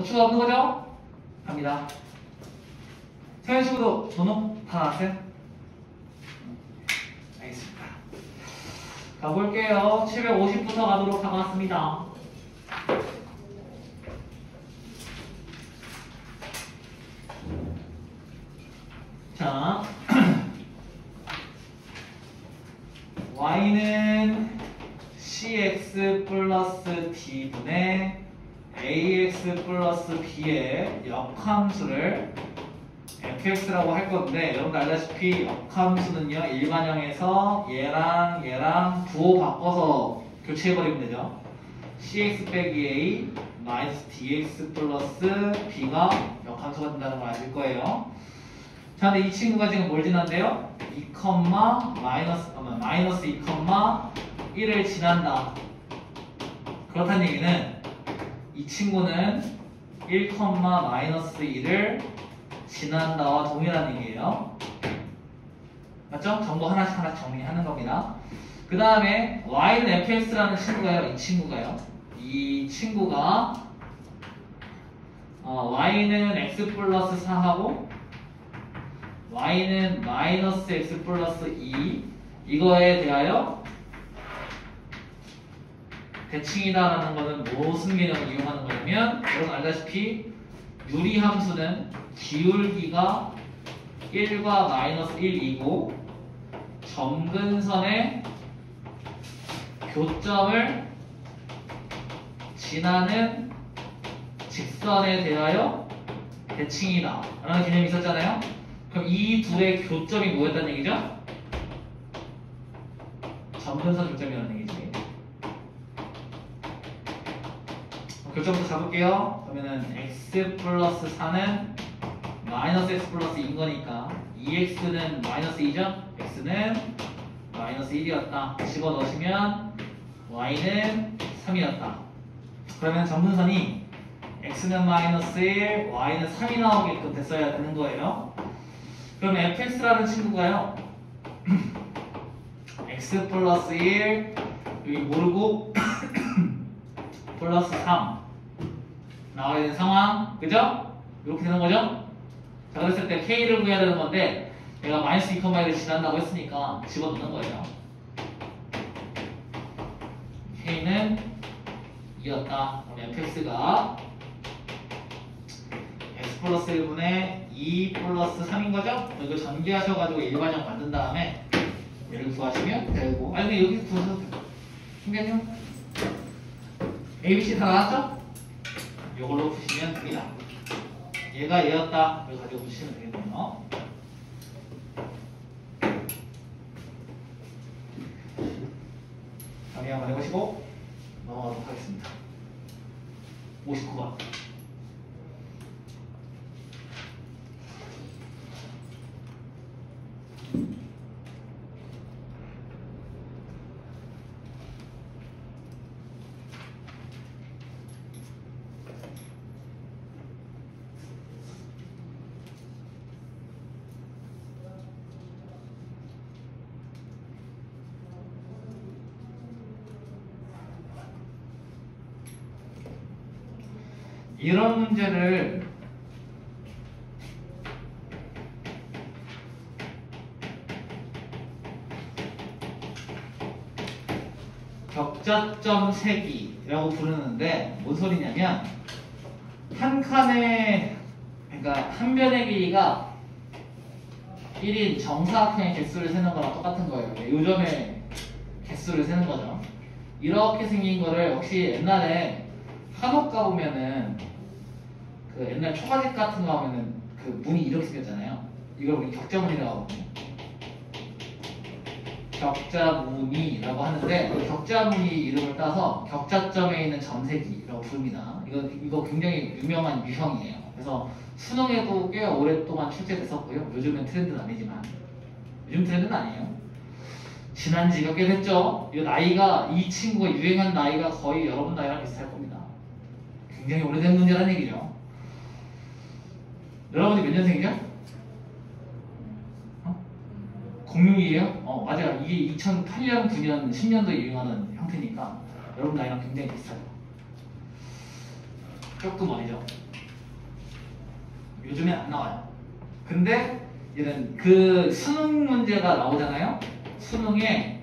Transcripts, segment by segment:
고추가 없는 거죠? 갑니다. 서현식으로 번호 다 나왔어요? 알겠습니다. 가볼게요. 750부터 가도록 하겠습니다. 자, y는 cx 플러스 d분의 ax 플러스 b의 역함수를 fx라고 할 건데, 여러분들 알다시피 역함수는요 일반형에서 얘랑 부호 바꿔서 교체해버리면 되죠. cx 빼기 a 마이너스 dx 플러스 b가 역함수가 된다는 걸 아실 거예요. 자, 근데 이 친구가 지금 뭘 지난대요? 2, 마이너스 2, 1을 지난다. 그렇다는 얘기는 이 친구는 1, 마이너스 1을 지난다와 동일한 얘기예요. 맞죠? 정보 하나씩 정리하는 겁니다. 그 다음에 y는 fx라는 친구가요. 이 친구가 y는 x 플러스 4하고 y는 마이너스 x 플러스 2 이거에 대하여 대칭이다라는 거는 무슨 개념을 이용하는 거냐면, 여러분 알다시피 유리함수는 기울기가 1과 마이너스 1이고 점근선의 교점을 지나는 직선에 대하여 대칭이다 라는 개념이 있었잖아요. 그럼 이 둘의 교점이 뭐였다는 얘기죠? 점근선 교점이라는 얘기지. 교점부터 잡을게요. 그러면은 x 플러스 4는 마이너스 x 플러스 2인 거니까 2x는 마이너스 2죠? x는 마이너스 1이었다. 집어넣으시면 y는 3이었다. 그러면 점근선이 x는 마이너스 1, y는 3이 나오게끔 됐어야 되는 거예요. 그럼 fx라는 친구가요 x 플러스 1 여기 모르고 플러스 3 나와야 되는 상황, 그죠? 이렇게 되는 거죠? 자, 그랬을 때 k를 구해야 되는 건데 내가 마이너스 2,1을 지난다고 했으니까 집어넣는 거예요. k는 2였다. 그럼 fx가 x 플러스 1분의 2 플러스 3인 거죠? 이거 전개하셔가지고 일반형 만든 다음에 얘를 구하시면 되고, 아니 근데 여기서 구하셔도 돼요. 신기하죠? ABC 다 나왔죠? 이걸로 푸시면 됩니다. 얘가 얘였다. 이걸 가지고 푸시면 되겠네요. 정리 한번 해보시고 넘어가도록 하겠습니다. 59번. 이런 문제를 격자점 세기라고 부르는데 뭔 소리냐면, 한 칸에, 그러니까 한 변의 길이가 1인 정사각형의 개수를 세는 거랑 똑같은 거예요. 요점의 개수를 세는 거죠. 이렇게 생긴 거를 혹시 옛날에 한옥 가보면은 그 옛날 초가집 같은 거 하면은 그 문이 이렇게 생겼잖아요. 이걸 우리 격자문이라고 하거든요. 격자문이라고 하는데 그 격자문이 이름을 따서 격자점에 있는 점세기라고 부릅니다. 이거 굉장히 유명한 유형이에요. 그래서 수능에도 꽤 오랫동안 출제됐었고요. 요즘엔 트렌드는 아니지만, 요즘 트렌드는 아니에요. 지난 지가 꽤 됐죠. 이 친구가 유행한 나이가 거의 여러분 나이랑 비슷할 겁니다. 굉장히 오래된 문제라는 얘기죠. 여러분이 몇 년생이죠? 06이에요? 맞아요. 이게 2008년, 9년, 10년도에 유행하는 형태니까 여러분 나이랑 굉장히 비슷해요. 조금 어리죠? 요즘엔 안 나와요. 근데 얘는 그 수능 문제가 나오잖아요. 수능에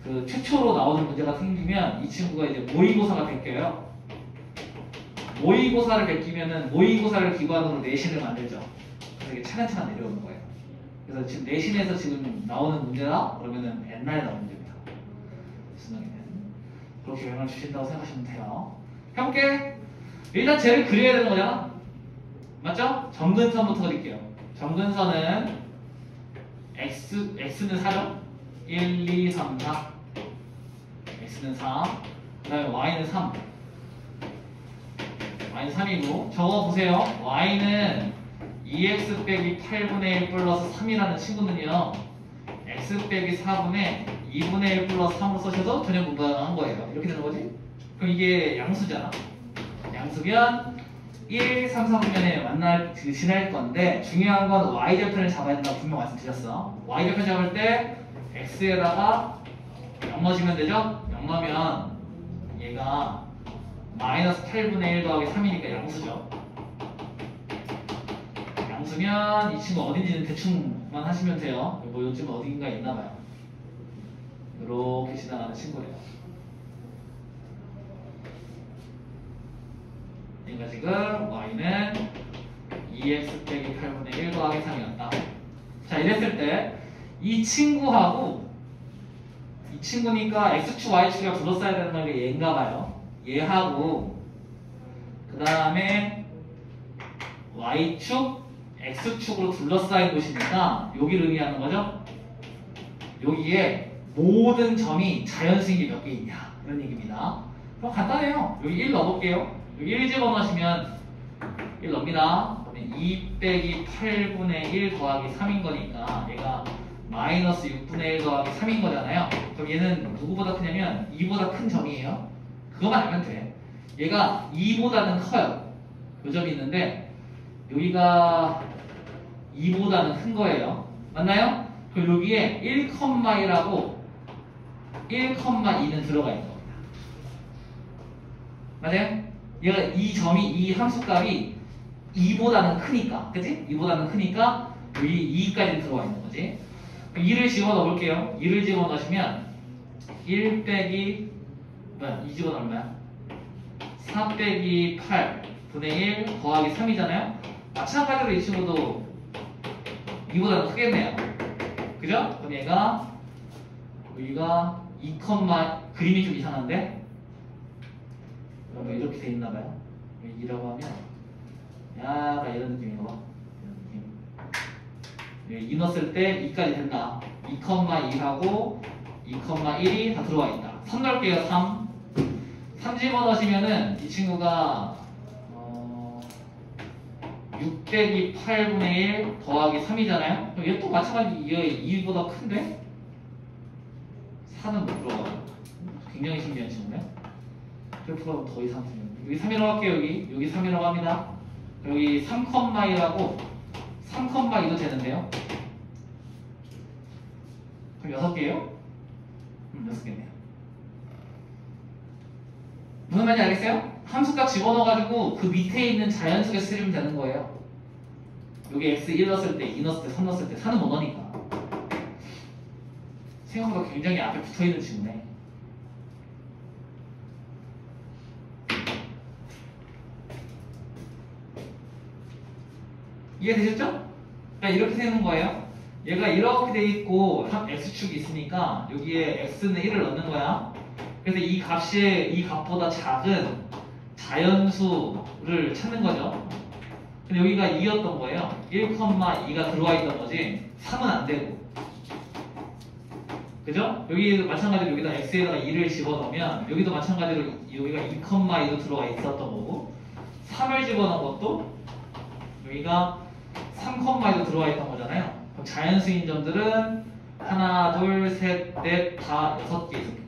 그 최초로 나오는 문제가 생기면 이 친구가 이제 모의고사가 베껴요. 모의고사를 베끼면은 모의고사를 기반으로 내신을 만들죠. 그래서 이게 차근차근 내려오는 거예요. 그래서 지금 내신에서 지금 나오는 문제다? 그러면은 옛날에 나온 문제입니다. 수능에는. 그렇게 영향을 주신다고 생각하시면 돼요. 해볼게. 일단 쟤를 그려야 되는 거잖아. 맞죠? 점근선부터 그릴게요. 점근선은 x는 4죠? 1, 2, 3, 4. x는 4. 그 다음에 y는 3. y는 3이고 적어보세요. y는 2x 빼기 8분의 1 플러스 3이라는 친구는요. x 빼기 4분의 2분의 1 플러스 3으로 써셔도 전혀 무방한 거예요. 이렇게 되는 거지? 그럼 이게 양수잖아. 양수면 1, 3, 4분면에 지날 건데 중요한 건 y절편을 잡아야 된다고 분명 말씀드렸어. y절편 잡을 때 x에다가 0 넣어주면 되죠? 0 넣으면 얘가 마이너스 8분의 1 더하기 3이니까 양수죠. 양수면 이 친구 어딘지는 대충만 하시면 돼요. 뭐 요즘 어딘가에 있나봐요. 이렇게 지나가는 친구예요. 그러니까 지금 y는 2x 빼기 8분의 1 더하기 3이었다. 자, 이랬을 때 이 친구하고 이 친구니까 x축 y축이가 둘러싸야 되는 건 얘인가봐요. 얘하고 그 다음에 y축 x축으로 둘러싸인 곳이니까 여기를 의미하는 거죠. 여기에 모든 점이 자연수인 게 몇 개 있냐 이런 얘기입니다. 그럼 간단해요. 여기 1 넣어볼게요. 여기 1 집어넣으시면 1 넣습니다. 2 빼기 8분의 1 더하기 3인 거니까 얘가 마이너스 6분의 1 더하기 3인 거잖아요. 그럼 얘는 누구보다 크냐면 2보다 큰 점이에요. 그거만 알면 돼. 얘가 2보다는 커요. 그 점이 있는데 여기가 2보다는 큰 거예요. 맞나요? 그럼 여기에 1,1하고 1,2는 들어가 있는 겁니다. 맞아요? 얘가 이 점이 이 함수값이 2보다는 크니까, 그치? 2보다는 크니까 여기 2까지 들어와 있는 거지. 2를 집어넣어 볼게요. 2를 집어넣으시면 1 빼기 2 집어넣으면 4 빼기 8분의 1 더하기 3이잖아요. 마찬가지로 이 친구도 2보다는 크겠네요. 그죠? 그럼 얘가 여기가 2, 그림이 좀 이상한데? 그러면 이렇게 돼 있나봐요. 2라고 하면 약간 이런 느낌인가 봐. 이런 느낌. 2 넣었을 때 2까지 된다. 2,2하고 2,1이 다 들어와 있다. 3 넣을게요. 3 집어넣으시면은 이 친구가 6 빼기 8분의 1 더하기 3이잖아요. 얘 또 마찬가지 얘 2보다 큰데? 4는 못 들어가요. 굉장히 신기한 친구네. 그래프가 더 이상 여기 3이라고 할게요. 여기 3이라고 합니다. 여기 3,2라고 3,2도 되는데요. 그럼 6개예요? 6개네요. 무슨 말인지 알겠어요? 함수값 집어넣어가지고 그 밑에 있는 자연수에 쓰면 되는 거예요. 여기 x 1 넣었을 때, 2 넣었을 때, 3 넣었을 때 4는 못 넣으니까. 생각보다 굉장히 앞에 붙어있는 친구네. 이해되셨죠? 그러니까 이렇게 되는 거예요. 얘가 이렇게 돼 있고 x축이 있으니까 여기에 x는 1을 넣는 거야. 그래서 이 값보다 작은 자연수를 찾는 거죠. 근데 여기가 2였던 거예요. 1,2가 들어와 있던 거지 3은 안 되고. 그죠? 여기 마찬가지로 여기다 x에다가 2를 집어넣으면 여기도 마찬가지로 여기가 2,2도 들어와 있었던 거고 3을 집어넣은 것도 여기가 3,2도 들어와 있던 거잖아요. 그럼 자연수인 점들은 하나, 둘, 셋, 넷, 다 6개 있었겠죠.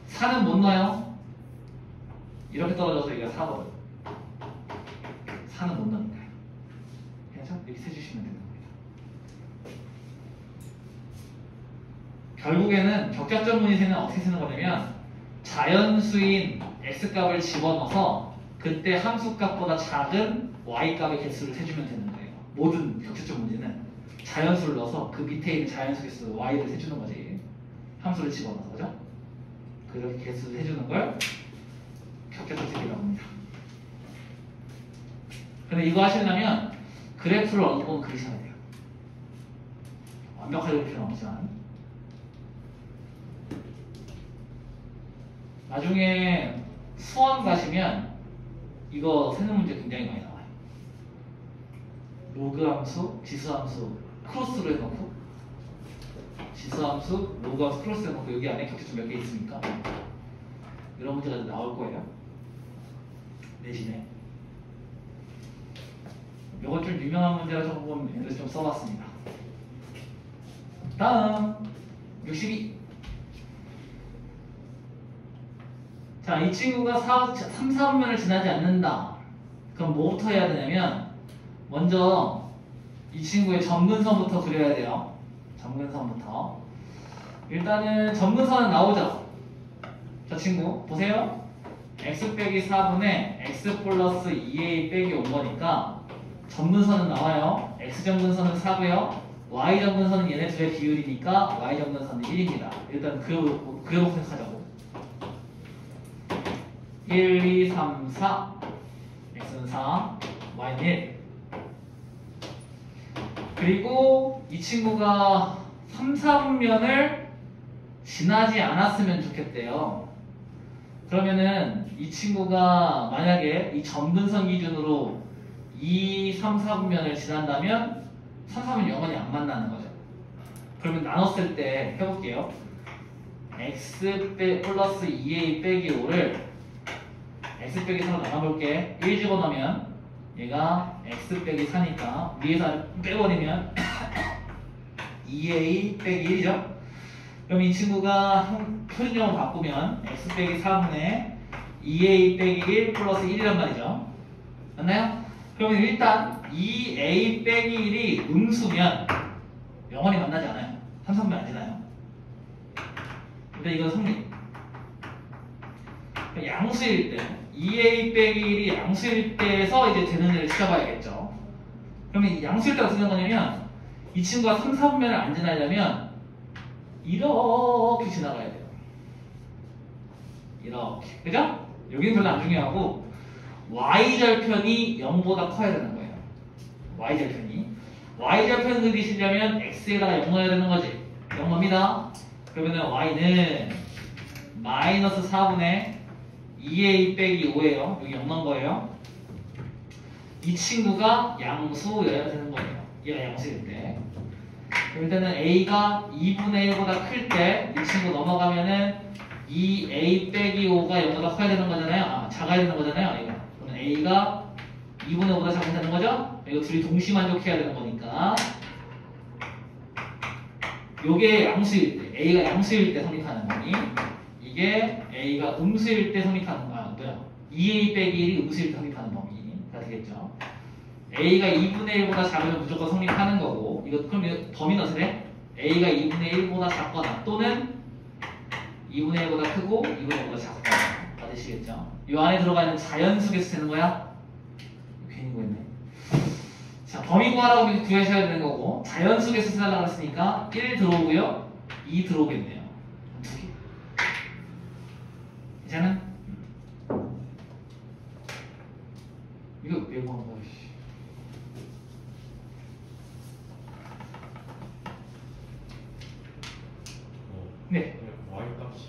4는 못 넣어요. 이렇게 떨어져서 여기가 4거든. 4는 못 넣으니까요. 그래서 이렇게 세주시면 되는 겁니다. 결국에는 격자점 문의세는 어떻게 쓰는 거냐면 자연수인 x값을 집어넣어서 그때 함수값보다 작은 y값의 개수를 세주면 되는 거예요. 모든 격차점 문제는 자연수를 넣어서 그 밑에 있는 자연수 개수 y를 해주는 거지. 함수를 집어넣어서, 그죠? 그렇게 개수를 해주는 걸 격차점 세기라고 합니다. 근데 이거 하시려면 그래프를 어느 정도 그리셔야 돼요. 완벽하게 그릴 필요는 없지만. 나중에 수원 가시면 이거 세는 문제 굉장히 많이 나와요. 로그 함수, 지수 함수 크로스로 해놓고 지수 함수, 로그 함수 크로스 해놓고 여기 안에 격차점 몇 개 있으니까 이런 문제가 나올 거예요. 내신에. 이건 좀 유명한 문제라 조금 얘를 좀 써봤습니다. 다음 62. 자, 이 친구가 3, 4분면을 지나지 않는다. 그럼 뭐부터 해야 되냐면 먼저 이 친구의 점근선부터 그려야 돼요. 점근선부터. 일단은 점근선은 나오죠. 저 친구 보세요. x 빼기 4분의 x 플러스 2a 빼기 5거니까 점근선은 나와요. x 점근선은 4고요. y 점근선은 얘네 둘의 비율이니까 y 점근선은 1입니다. 일단 그려놓고 생각하자고. 1, 2, 3, 4 x는 4, y는 1. 그리고 이 친구가 3, 4분면을 지나지 않았으면 좋겠대요. 그러면은 이 친구가 만약에 이 점근선 기준으로 2, 3, 4분면을 지난다면 3, 4면 영원히 안 만나는 거죠. 그러면 나눴을 때 해볼게요. x 플러스 2a 빼기 5를 x 빼기 4로 나눠볼게. 1 집어넣으면 얘가 x 빼기 4니까 위에서 빼버리면 2a 빼기 1이죠. 그럼 이 친구가 표준형으로 바꾸면 x 빼기 4분의 2a 빼기 1 플러스 1이란 말이죠. 맞나요? 그러면 일단 2a 빼기 1이 음수면 영원히 만나지 않아요. 3, 3면 안 지나요. 근데 이건 성립. 양수일 때 2a 빼기 1이 양수일 때에서 이제 되는 애를 찾아봐야겠죠. 그러면 양수일 때 어떻게 되는 거냐면 이 친구가 3, 4분면을 안 지나려면 이렇게 지나가야 돼요. 이렇게. 그죠? 여기는 별로 안 중요하고 y절편이 0보다 커야 되는 거예요. y절편이. y절편 그리시려면 x에다가 0 넣어야 되는 거지. 0 넣습니다. 그러면 y는 마이너스 4분의 2a 빼기 5예요. 여기 0 넣은 거예요. 이 친구가 양수여야 되는 거예요. 얘가 양수일 때. 그럴 때는 a가 2분의 1보다 클 때 이 친구 넘어가면은 2a 빼기 5가 0보다 커야 되는 거잖아요. 아, 작아야 되는 거잖아요. 얘가. 그러면 a가 2분의 5보다 작아야 되는 거죠? 이거 둘이 동시만족해야 되는 거니까. 요게 양수일 때, a가 양수일 때 성립하는 거니. 이게 a가 음수일 때 성립하는 거야. 뭐야? 2a 빼기 1이 음수일 때 성립하는 범위가 되겠죠. a가 2분의 1보다 작으면 무조건 성립하는 거고. 이거 그럼 이거 범위는 어떻게 돼? a가 2분의 1보다 작거나 또는 2분의 1보다 크고 2분의 1보다 작거나 맞으시겠죠? 이 안에 들어가 있는 자연수 개수 되는 거야? 괜히 구했네. 자, 범위 구하라고 구하셔야 되는 거고 자연수 개수 찾으려고 했으니까 1 들어오고요 2 들어오겠네요. 두 개. 이제는 이거 왜 구한 거야? 네. y 값이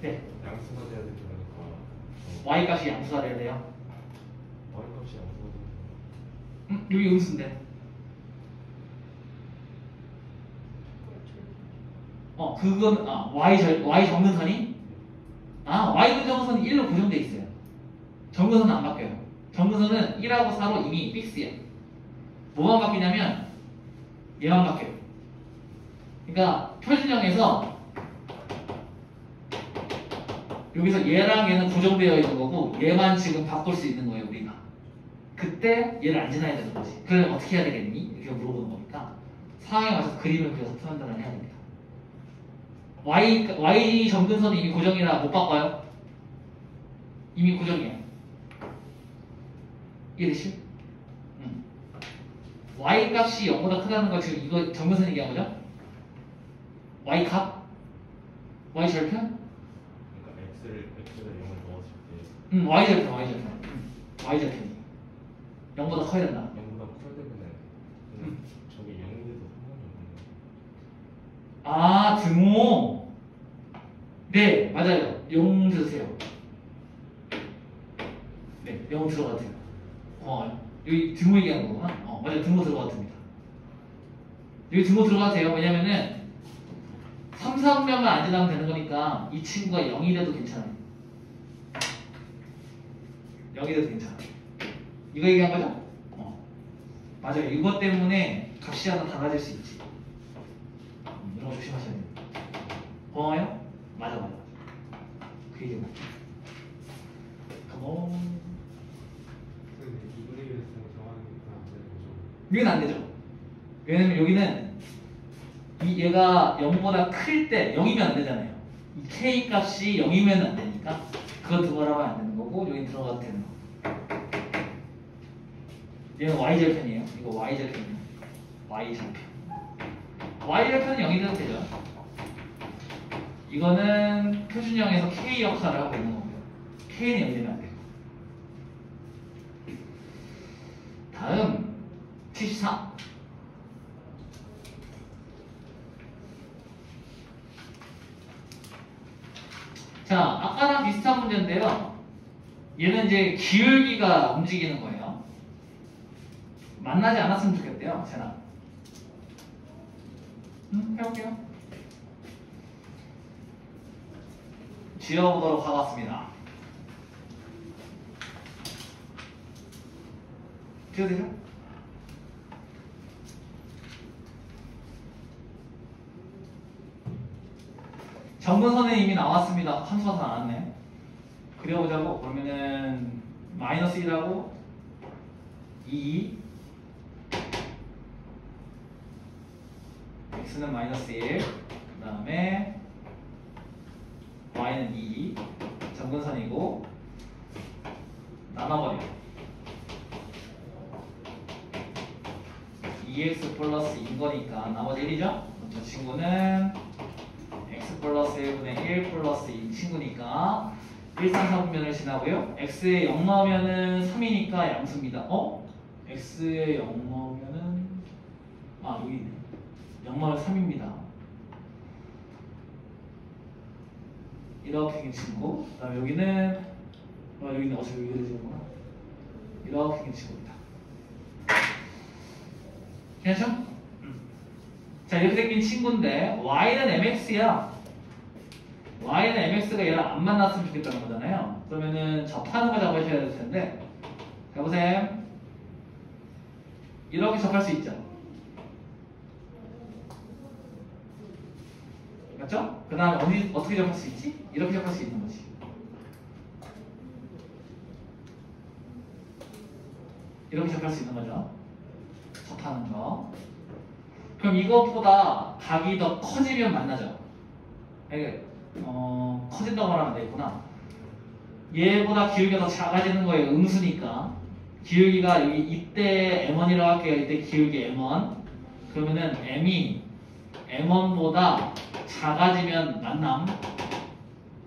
네. 양수가 돼야 되는 거니까 y 값이 양수가 돼야 돼요. y 값이 양수가 돼야 되는 여기 음수인데. 그건 y 정근선이 y 정근선이 1로 고정돼 있어요. 정근선은 안 바뀌어요. 정근선은 1하고 4로 이미 픽스야. 뭐만 바뀌냐면 얘만 바뀌어요. 그러니까 표준형에서 여기서 얘랑 얘는 고정되어 있는 거고 얘만 지금 바꿀 수 있는 거예요 우리가. 그때 얘를 안 지나야 되는 거지. 그럼 어떻게 해야 되겠니? 이렇게 물어보는 거니까 상황에 맞춰서 그림을 그려서 판단을 해야 됩니다. y 점근선이 이미 고정이라 못 바꿔요. 이미 고정이에요. 이해되시죠? y 값이 0보다 크다는 거 지금 이거 정근선 얘기한 거죠? y 값? y 절편? 그러니까 x를 0을 넣었을 때 y 절편, y 절편. y 절편이 0보다 커야 된다. 0보다 커야 되면은 저게 0이 돼도 상관이 없는 아, 등호. 네, 맞아요. 0 드세요. 네, 0 들어가도 돼요. 여기 등호 얘기하는 거구나. 맞아요. 등호 들어가도 됩니다. 여기 등호 들어가도 돼요. 왜냐면은 3, 4분면만 안 지나면 되는 거니까 이 친구가 0이 돼도 괜찮아요. 0이 돼도 괜찮아요. 이거 얘기한 거죠? 맞아요. 이것 때문에 값이 하나 달라질 수 있지. 이런 거 조심하셔야 돼요. 고마워요? 맞아. 그 얘기는. 컴온. 여기는 안 되죠. 왜냐면 여기는 얘가 0보다 클 때 0이면 안 되잖아요. 이 k 값이 0이면 안 되니까 그거 들어가면 안 되는 거고 여기 들어가도 되는 거. 얘는 y절편이에요. 이거 y절편이에요. y절편. y절편은 0이 돼도 되죠. 이거는 표준형에서 k 역할을 하고 있는 거고요. k는 0이 되면 안 돼요. 다음 74. 자, 아까랑 비슷한 문제인데요. 얘는 이제 기울기가 움직이는 거예요. 만나지 않았으면 좋겠대요, 쟤랑. 해볼게요. 지어보도록 하겠습니다. 지어되죠? 정근선에 이미 나왔습니다. 함수가 다 나왔네. 그려보자고. 그러면은 마이너스 1하고 2 x는 마이너스 1 그 다음에 y는 2 정근선이고 나눠버려 2x 플러스 2인 거니까 나머지 1이죠? 저 친구는 x 플러스 1분의 1 플러스 2 친구니까 1, 3, 4분면을 지나고요. x에 0 넣으면은 3이니까 양수입니다. x에 0 넣으면은 여기 있네. 0 넣으면 3입니다. 이렇게 생긴 친구. 그 다음에 여기는 여기는 어차피 여기로 되는구나. 이렇게 생긴 친구입니다. 괜찮죠? 자, 이렇게 생긴 친구인데 y는 mx야. y는 mx가 얘랑 안 만났으면 좋겠다는 거잖아요. 그러면은 접하는 거 잡으셔야 될 텐데. 자, 보세요. 이렇게 접할 수 있죠. 맞죠? 그 다음에 어떻게 접할 수 있지? 이렇게 접할 수 있는 거지. 이렇게 접할 수 있는 거죠. 접하는 거. 그럼 이것보다 각이 더 커지면 만나죠. 커진다고 말하면 안 되겠구나. 얘보다 기울기가 더 작아지는 거예요. 음수니까. 기울기가 여기 이때 m1이라고 할게요. 이때 기울기 m1. 그러면은 m이 m1보다 작아지면 만남.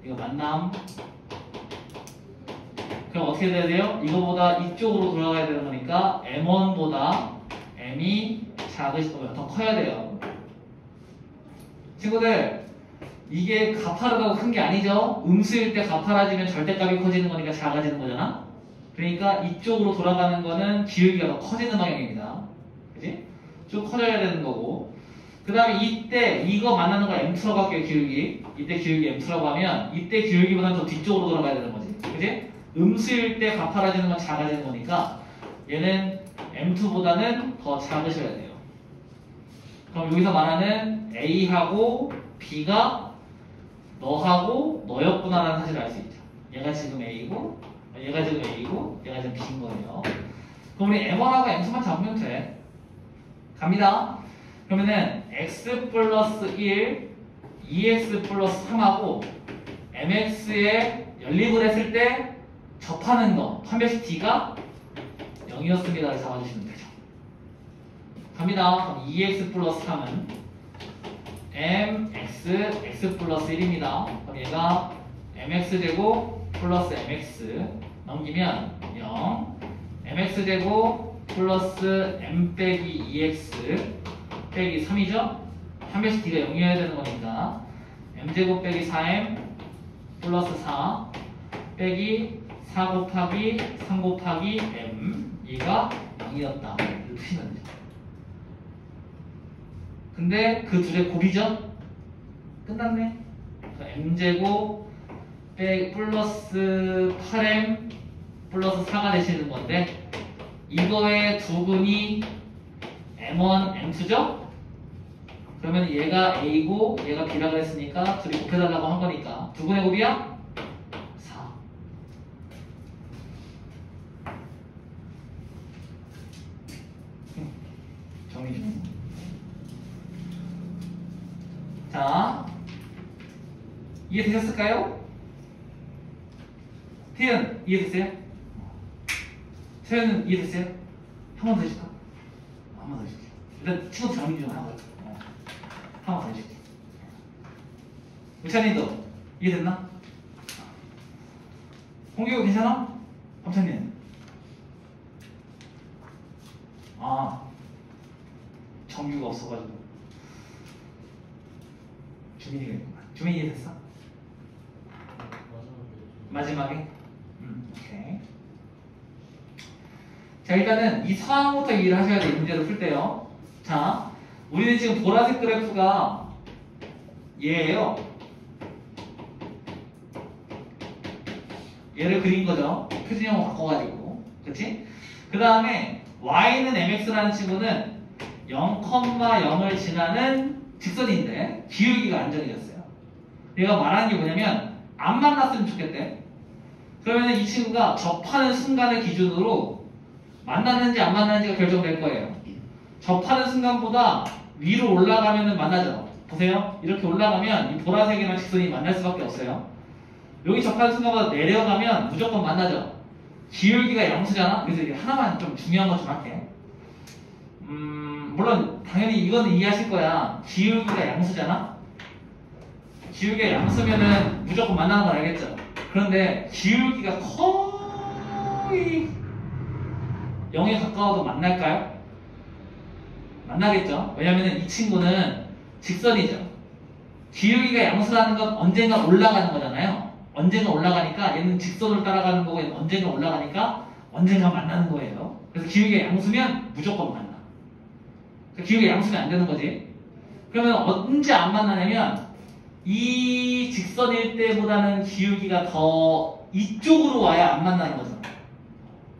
이거 만남. 그럼 어떻게 돼야 돼요? 이거보다 이쪽으로 돌아가야 되는 거니까 m1보다 m이 더 커야 돼요. 친구들, 이게 가파르다고 큰 게 아니죠? 음수일 때 가파라지면 절대값이 커지는 거니까 작아지는 거잖아? 그러니까 이쪽으로 돌아가는 거는 기울기가 더 커지는 방향입니다. 그치? 쭉 커져야 되는 거고. 그 다음에 이때 이거 만나는 거 M2라고 할게요. 기울기. 이때 기울기 M2라고 하면 이때 기울기보다는 더 뒤쪽으로 돌아가야 되는 거지. 그치? 음수일 때 가파라지는 건 작아지는 거니까 얘는 M2보다는 더 작으셔야 돼요. 그럼 여기서 말하는 A하고 B가 너하고 너였구나라는 사실을 알 수 있죠. 얘가 지금 A고 얘가 지금 A고 얘가 지금 B인 거예요. 그럼 우리 M1하고 M2만 잡으면 돼. 갑니다. 그러면은 X 플러스 1, 2X 플러스 3하고 MX에 연립을 했을 때 접하는 거 판별식 D가 0이었습니다. 잡아주시면 되죠. 갑니다. 그럼 2x 플러스 3은 mx x 플러스 1입니다. 그럼 얘가 mx제곱 플러스 mx 넘기면 0 mx제곱 플러스 m 빼기 2x 빼기 3이죠? 한 배씩 d가 0이어야 되는 거니까 m제곱 빼기 4m 플러스 4 빼기 4 곱하기 3 곱하기 m 얘가 0이었다. 이렇게 푸시면 되죠. 근데 그 둘의 곱이죠? 끝났네. m제곱 플러스 8m 플러스 4가 되시는 건데 이거의 두근이 m1, m2죠? 그러면 얘가 a고 얘가 b라 그랬으니까 둘이 곱해달라고 한 거니까 두근의 곱이야? 4. 정리 좀. 자, 이해되셨을까요? 태연 이해됐어요? 태연은 이해됐어요? 한 번 더 해줄까? 한 번 더 해줄게. 일단 친구 정리 좀 하고 한 번 더 해줄게. 우찬이도 이해됐나? 홍규 괜찮아? 범찬님 정규가 없어가지고 주민이가 있구만. 주민이 이해됐어? 마지막에? 오케이. 자, 일단은 이 상황부터 이해를 하셔야 돼요. 문제를 풀 때요. 자, 우리는 지금 보라색 그래프가 얘예요. 얘를 그린 거죠. 표준형으로 바꿔가지고. 그치? 그 다음에 y는 mx라는 친구는 0,0을 지나는 직선인데 기울기가 안 정해졌어요. 얘가 말하는 게 뭐냐면 안 만났으면 좋겠대. 그러면 이 친구가 접하는 순간을 기준으로 만났는지 안 만났는지가 결정될 거예요. 접하는 순간보다 위로 올라가면 만나죠. 보세요. 이렇게 올라가면 이 보라색이랑 직선이 만날 수밖에 없어요. 여기 접하는 순간보다 내려가면 무조건 만나죠. 기울기가 양수잖아. 그래서 이게 하나만 좀 중요한 것 좀 할게. 물론 당연히 이거는 이해하실 거야. 기울기가 양수잖아. 기울기가 양수면은 무조건 만나는 건 알겠죠. 그런데 기울기가 거의 0에 가까워도 만날까요? 만나겠죠. 왜냐면은 이 친구는 직선이죠. 기울기가 양수라는 건 언젠가 올라가는 거잖아요. 언젠가 올라가니까 얘는 직선을 따라가는 거고 얘는 언젠가 올라가니까 언젠가 만나는 거예요. 그래서 기울기가 양수면 무조건 만나. 기울기가 양수면 안 되는 거지. 그러면 언제 안 만나냐면 이 직선일 때보다는 기울기가 더 이쪽으로 와야 안 만나는 거죠.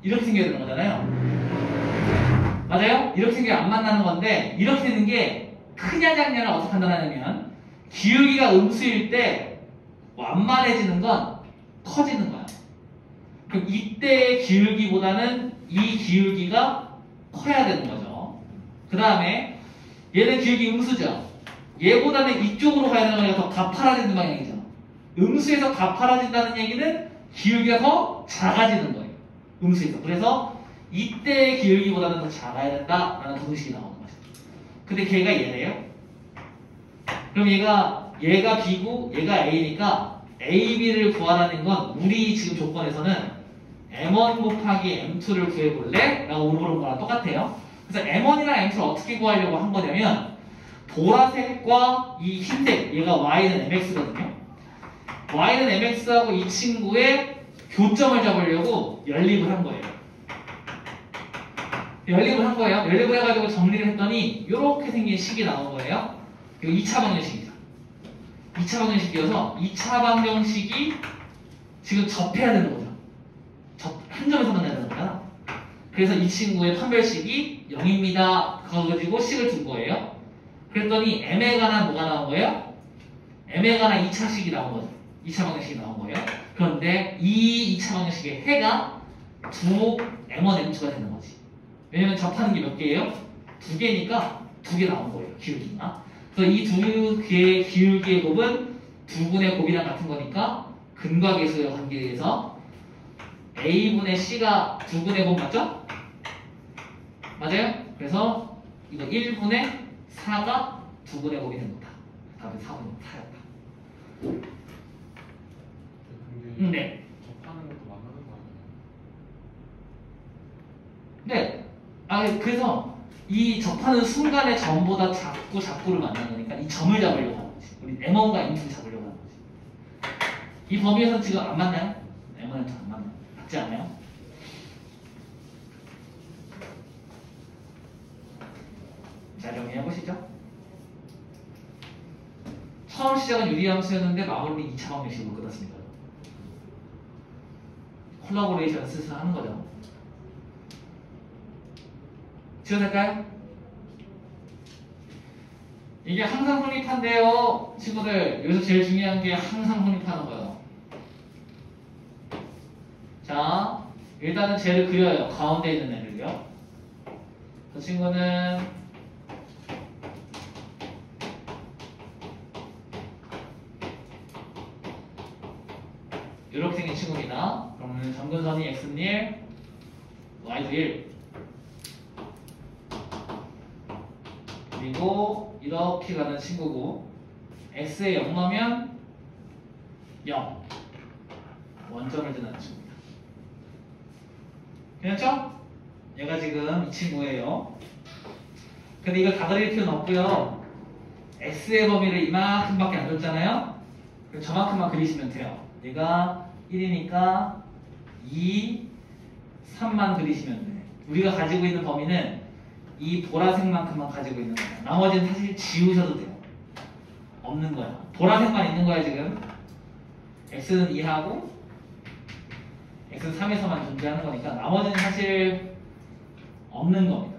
이렇게 생겨야 되는 거잖아요. 맞아요? 이렇게 생겨야 안 만나는 건데 이렇게 되는 게 크냐 작냐를 어떻게 판단하냐면 기울기가 음수일 때 완만해지는 건 커지는 거야. 그럼 이때의 기울기보다는 이 기울기가 커야 되는 거죠. 그 다음에 얘는 기울기 음수죠. 얘보다는 이쪽으로 가야 되는 거니까 더 가파라지는 방향이죠. 음수에서 가파라진다는 얘기는 기울기가 더 작아지는 거예요. 음수에서. 그래서 이때의 기울기보다는 더 작아야 된다라는 공식이 나오는 거죠. 근데 걔가 얘래요. 그럼 얘가 B고 얘가 A니까 A, B를 구하라는 건 우리 지금 조건에서는 M1 곱하기 M2를 구해볼래? 라고 물어보는 거랑 똑같아요. 그래서 M1이랑 M2를 어떻게 구하려고 한 거냐면 보라색과 이 흰색, 얘가 Y는 MX거든요. Y는 MX하고 이 친구의 교점을 잡으려고 연립을 한 거예요. 연립을 해가지고 정리를 했더니 이렇게 생긴 식이 나온 거예요. 이거 2차 방정식이죠. 2차 방정식이어서 2차 방정식이 지금 접해야 되는 거죠. 한 점에서 만나야 되는 거잖아. 그래서 이 친구의 판별식이 0입니다. 가지고 식을 둔 거예요. 그랬더니 m에 관한 뭐가 나온 거예요? m에 관한 2차식이 나온 거죠. 2차 방정식이 나온 거예요. 그런데 이 2차 방정식의 해가 두 m1, m2가 되는 거지. 왜냐면 접하는 게 몇 개예요? 2개니까 2개 나온 거예요. 기울기가. 그래서 이 두 개의 기울기의 곱은 두 분의 곱이랑 같은 거니까 근과 계수의 관계에서 A분의 C가 두 분의 곱 맞죠? 맞아요? 그래서 이거 1분의 4가 2분의 곱이 된 거다. 답은 4분의 4였다. 근데 네. 접하는 것도 만나는 거 아니에요? 네. 그래서 이 접하는 순간에 점보다 작구를 만나는 거니까 이 점을 잡으려고 하는 거지. 우리 M1과 M2를 잡으려고 하는 거지. 이 범위에서 지금 안 맞나요? M1, M2 안 맞나요? 맞지 않아요? 자, 정리해보시죠. 처음 시작은 유리함수였는데 마무리는 2차 방정식으로 끝났습니다. 콜라보레이션을 슬슬 하는 거죠. 지워도 될까요? 이게 항상 확립한데요. 친구들, 여기서 제일 중요한 게 항상 확립하는 거예요. 자, 일단은 쟤를 그려요. 가운데 있는 애를요. 저 친구는 이렇게 생긴 친구입니다. 그러면 점근선이 x는 1, y도 1. 그리고 이렇게 가는 친구고 x에 0 넣으면 0. 원점을 드는 친구입니다. 괜찮죠? 얘가 지금 이 친구예요. 근데 이걸 다 그릴 필요는 없고요. x의 범위를 이만큼밖에 안 줬잖아요. 그래서 저만큼만 그리시면 돼요. 얘가 1이니까 2, 3만 그리시면 돼. 우리가 가지고 있는 범위는 이 보라색만큼만 가지고 있는 거야. 나머지는 사실 지우셔도 돼요. 없는 거야. 보라색만 있는 거야 지금. x는 2하고 x는 3에서만 존재하는 거니까 나머지는 사실 없는 겁니다.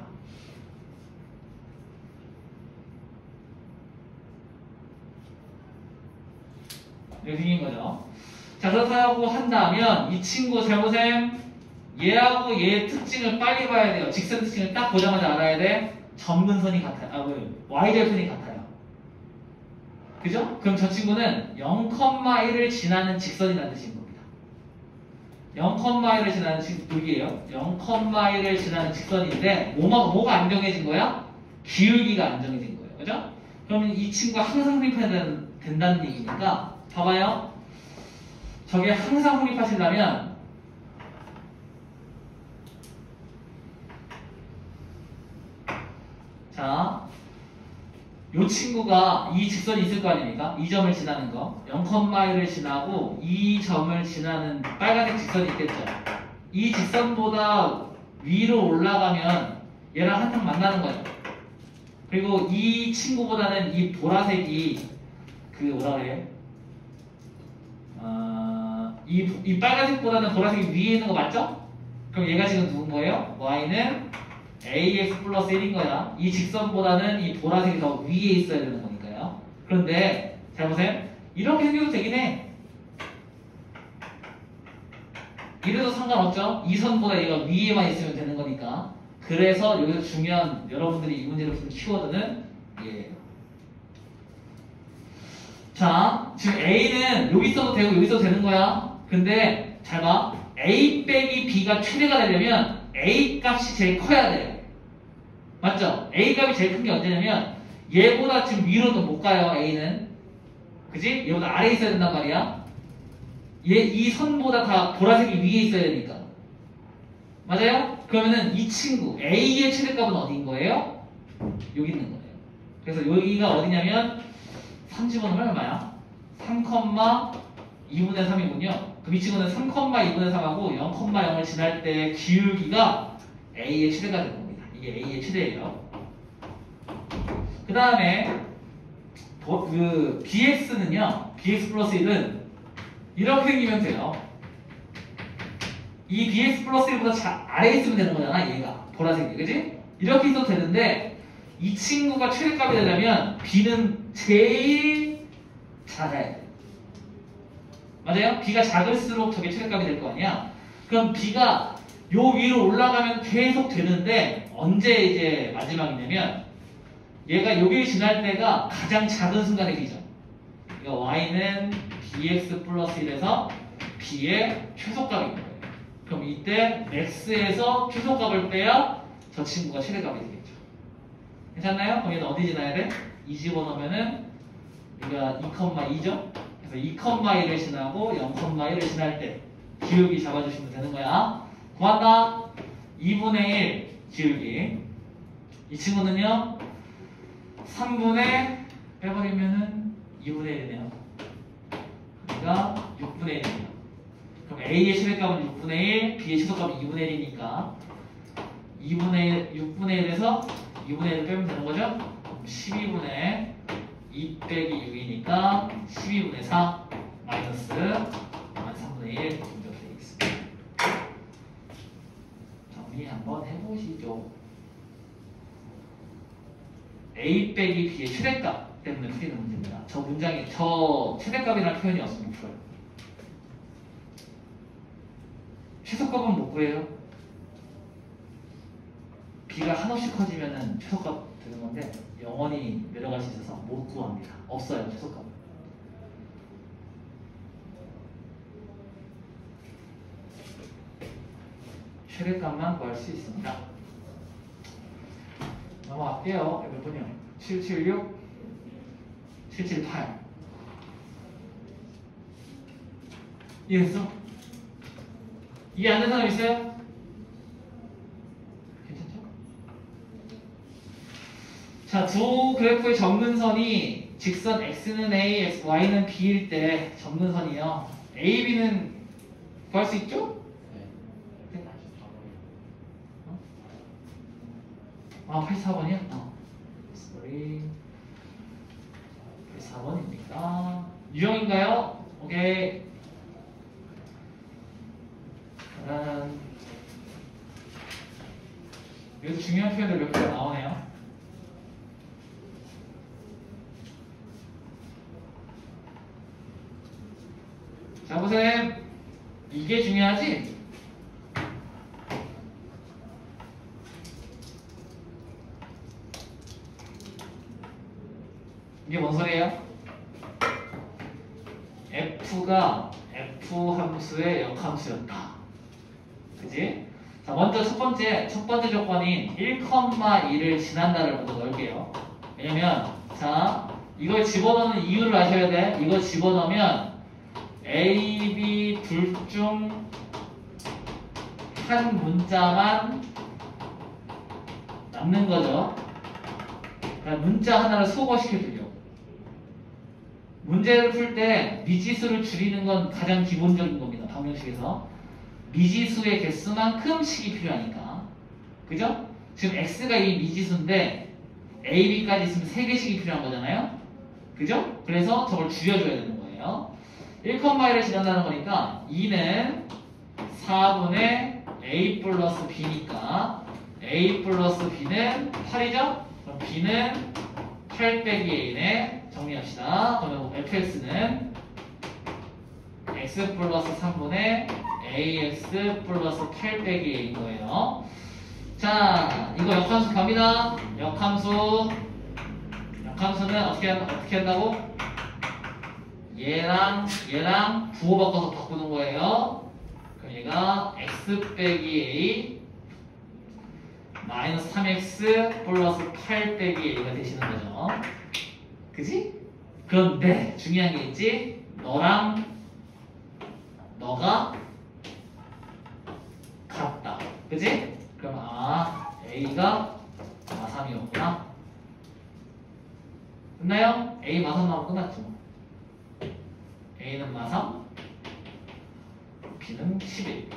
이렇게 생긴 거죠. 자, 그렇다고 한다면 이 친구 잘 보셈. 얘하고 얘의 특징을 빨리 봐야 돼요. 직선 특징을 딱 보자마자 알아야 돼. 점근선이 같아요. y절편이 같아요. 그죠? 그럼 저 친구는 0,1을 지나는 직선이라는 뜻인 겁니다. 0,1을 지나는 여기에요. 0,1을 지나는 직선인데 뭐가 안 정해진 거야? 기울기가 안 정해진 거예요. 그죠? 그러면 이 친구가 항상 확립해야 된다는 얘기니까 봐봐요. 저게 항상 확립하시려면 자, 요 친구가 이 직선이 있을 거 아닙니까? 이 점을 지나는 거 0,1을 지나고 이 점을 지나는 빨간색 직선이 있겠죠. 이 직선보다 위로 올라가면 얘랑 한탕 만나는 거죠. 그리고 이 친구보다는 이 보라색이 그 뭐라 그래? 이 빨간색보다는 보라색이 위에 있는 거 맞죠? 그럼 얘가 지금 누군 거예요? y는 ax 플러스 1인 거야. 이 직선보다는 이 보라색이 더 위에 있어야 되는 거니까요. 그런데 잘 보세요. 이렇게 생겨도 되긴 해. 이래도 상관없죠. 이 선보다 얘가 위에만 있으면 되는 거니까. 그래서 여기서 중요한 여러분들이 이 문제를 푸는 키워드는 얘예요. 자, 지금 a는 여기 있어도 되고 여기 있어도 되는 거야. 근데 잘 봐. a 빼기 b가 최대가 되려면 a 값이 제일 커야 돼요. 맞죠? a 값이 제일 큰 게 언제냐면 얘보다 지금 위로는 못 가요. a는. 그지? 얘보다 아래에 있어야 된단 말이야. 이 선보다 다 보라색이 위에 있어야 되니까. 맞아요? 그러면은 이 친구 a의 최대값은 어디인 거예요? 여기 있는 거예요. 그래서 여기가 어디냐면 3 집어넣으면 얼마야? 3,2분의 3이군요. 그럼 이 친구는 3,2분의 3하고 0,0을 지날 때 기울기가 a의 최대가 되는 겁니다. 이게 a의 최대예요. 그 다음에 bx는요. bx 플러스 1은 이렇게 생기면 돼요. 이 bx 플러스 1보다 아래에 있으면 되는 거잖아. 얘가 보라색이. 그지? 이렇게 있어도 되는데 이 친구가 최대값이 되려면 b는 제일 작아야 돼. 맞아요? b가 작을수록 저게 최대값이 될 거 아니야? 그럼 b가 요 위로 올라가면 계속 되는데 언제 이제 마지막이냐면 얘가 여기를 지날 때가 가장 작은 순간의 기죠. 그러니까 y는 bx 플러스 1에서 b의 최소값인 거예요. 그럼 이때 max에서 최소값을 빼야 저 친구가 최대값이 되겠죠. 괜찮나요? 그럼 얘는 어디 지나야 돼? 2 집어넣으면은 여기가 2,2죠? 그래서 2,1을 지나고 0,1을 지날 때 기울기 잡아주시면 되는 거야. 구한다. 2분의 1 기울기. 이 친구는요 3분의 빼버리면은 2분의 1이네요. 그러니까 6분의 1이네요. 그럼 A의 최대값은 6분의 1, B의 최소값은 2분의 1이니까 2분의 1, 6분의 1에서 2분의 1을 빼면 되는 거죠? 그럼 12분의 2 빼기 6이니까 12분의 4 마이너스 3분의 1 이렇게 되겠습니다. 정리 한번 해보시죠. A 빼기 B의 최대값 때문에 풀리는 문제입니다. 저 문장에 저 최대값이라는 표현이 없으면 못 풀어요. 최소값은 못 구해요. B가 한없이 커지면은 최소값 되는 건데 영원히 내려갈 수 있어서 못 구합니다. 없어요 최소값. 최대값만 구할 수 있습니다. 넘어갈게요. 몇 번이요? 776, 778. 이해했어? 이해 안 되는 사람 있어요? 괜찮죠? 자, 두 그래프의 접근선이 직선 x는 a, y는 b일 때 접근선이요. a, b는 구할 수 있죠? 네. 아, 84번이야? sorry. 84번입니다. 유형인가요? 오케이. 여기서 중요한 표현들 몇 개가 나오네요. 자, 보세요. 이게 중요하지? 이게 뭔 소리예요? f가 f 함수의 역함수였다. 그지? 자, 먼저 첫 번째 조건인 1,2를 지난다를 먼저 넣을게요. 왜냐면, 자, 이걸 집어넣는 이유를 아셔야 돼. 이거 집어넣으면 A, B 둘 중 한 문자만 남는 거죠. 그러니까 문자 하나를 소거시켜주려고. 문제를 풀 때 미지수를 줄이는 건 가장 기본적인 겁니다. 방정식에서. 미지수의 개수만큼 식이 필요하니까. 그죠? 지금 x가 이 미지수인데 a, b까지 있으면 3개씩이 필요한 거잖아요. 그죠? 그래서 저걸 줄여줘야 되는 거예요. 1,1을 지난다는 거니까 2는 4분의 a 플러스 b니까 a 플러스 b는 8이죠? 그럼 b는 8 빼기 a네. 정리합시다. 그러면 fx는 x 플러스 3분의 ax 플러스 8 빼기 a인 거예요. 자, 이거 역함수 갑니다. 역함수는 어떻게 한다고? 얘랑 부호 바꿔서 바꾸는 거예요. 그럼 얘가 x 빼기 a 마이너스 3x 플러스 8 빼기 a가 되시는 거죠. 그지? 그런데 중요한 게 있지? 너가 같다. 그지? 그럼 a가 마3이었구나. 끝나요? a 마3 나오면 끝났죠. a는 마3, b는 11.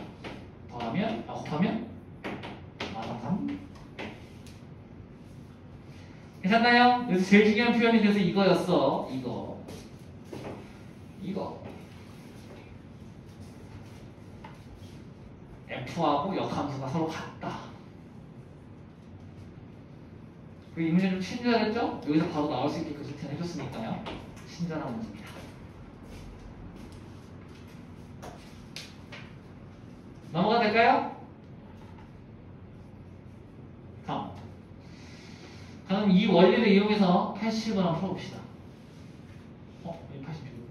곱하면 마3. 괜찮나요? 여기서 제일 중요한 표현이 그래서 이거였어. 이거. f하고 역함수가 서로 같다. 이 문제 좀 친절했죠? 여기서 바로 나올 수 있게 그 해줬으니까요. 친절한 문제입니다. 넘어가 될까요? 다음. 그럼 이 원리를 이용해서 80을 한번 풀어봅시다. 여기 86.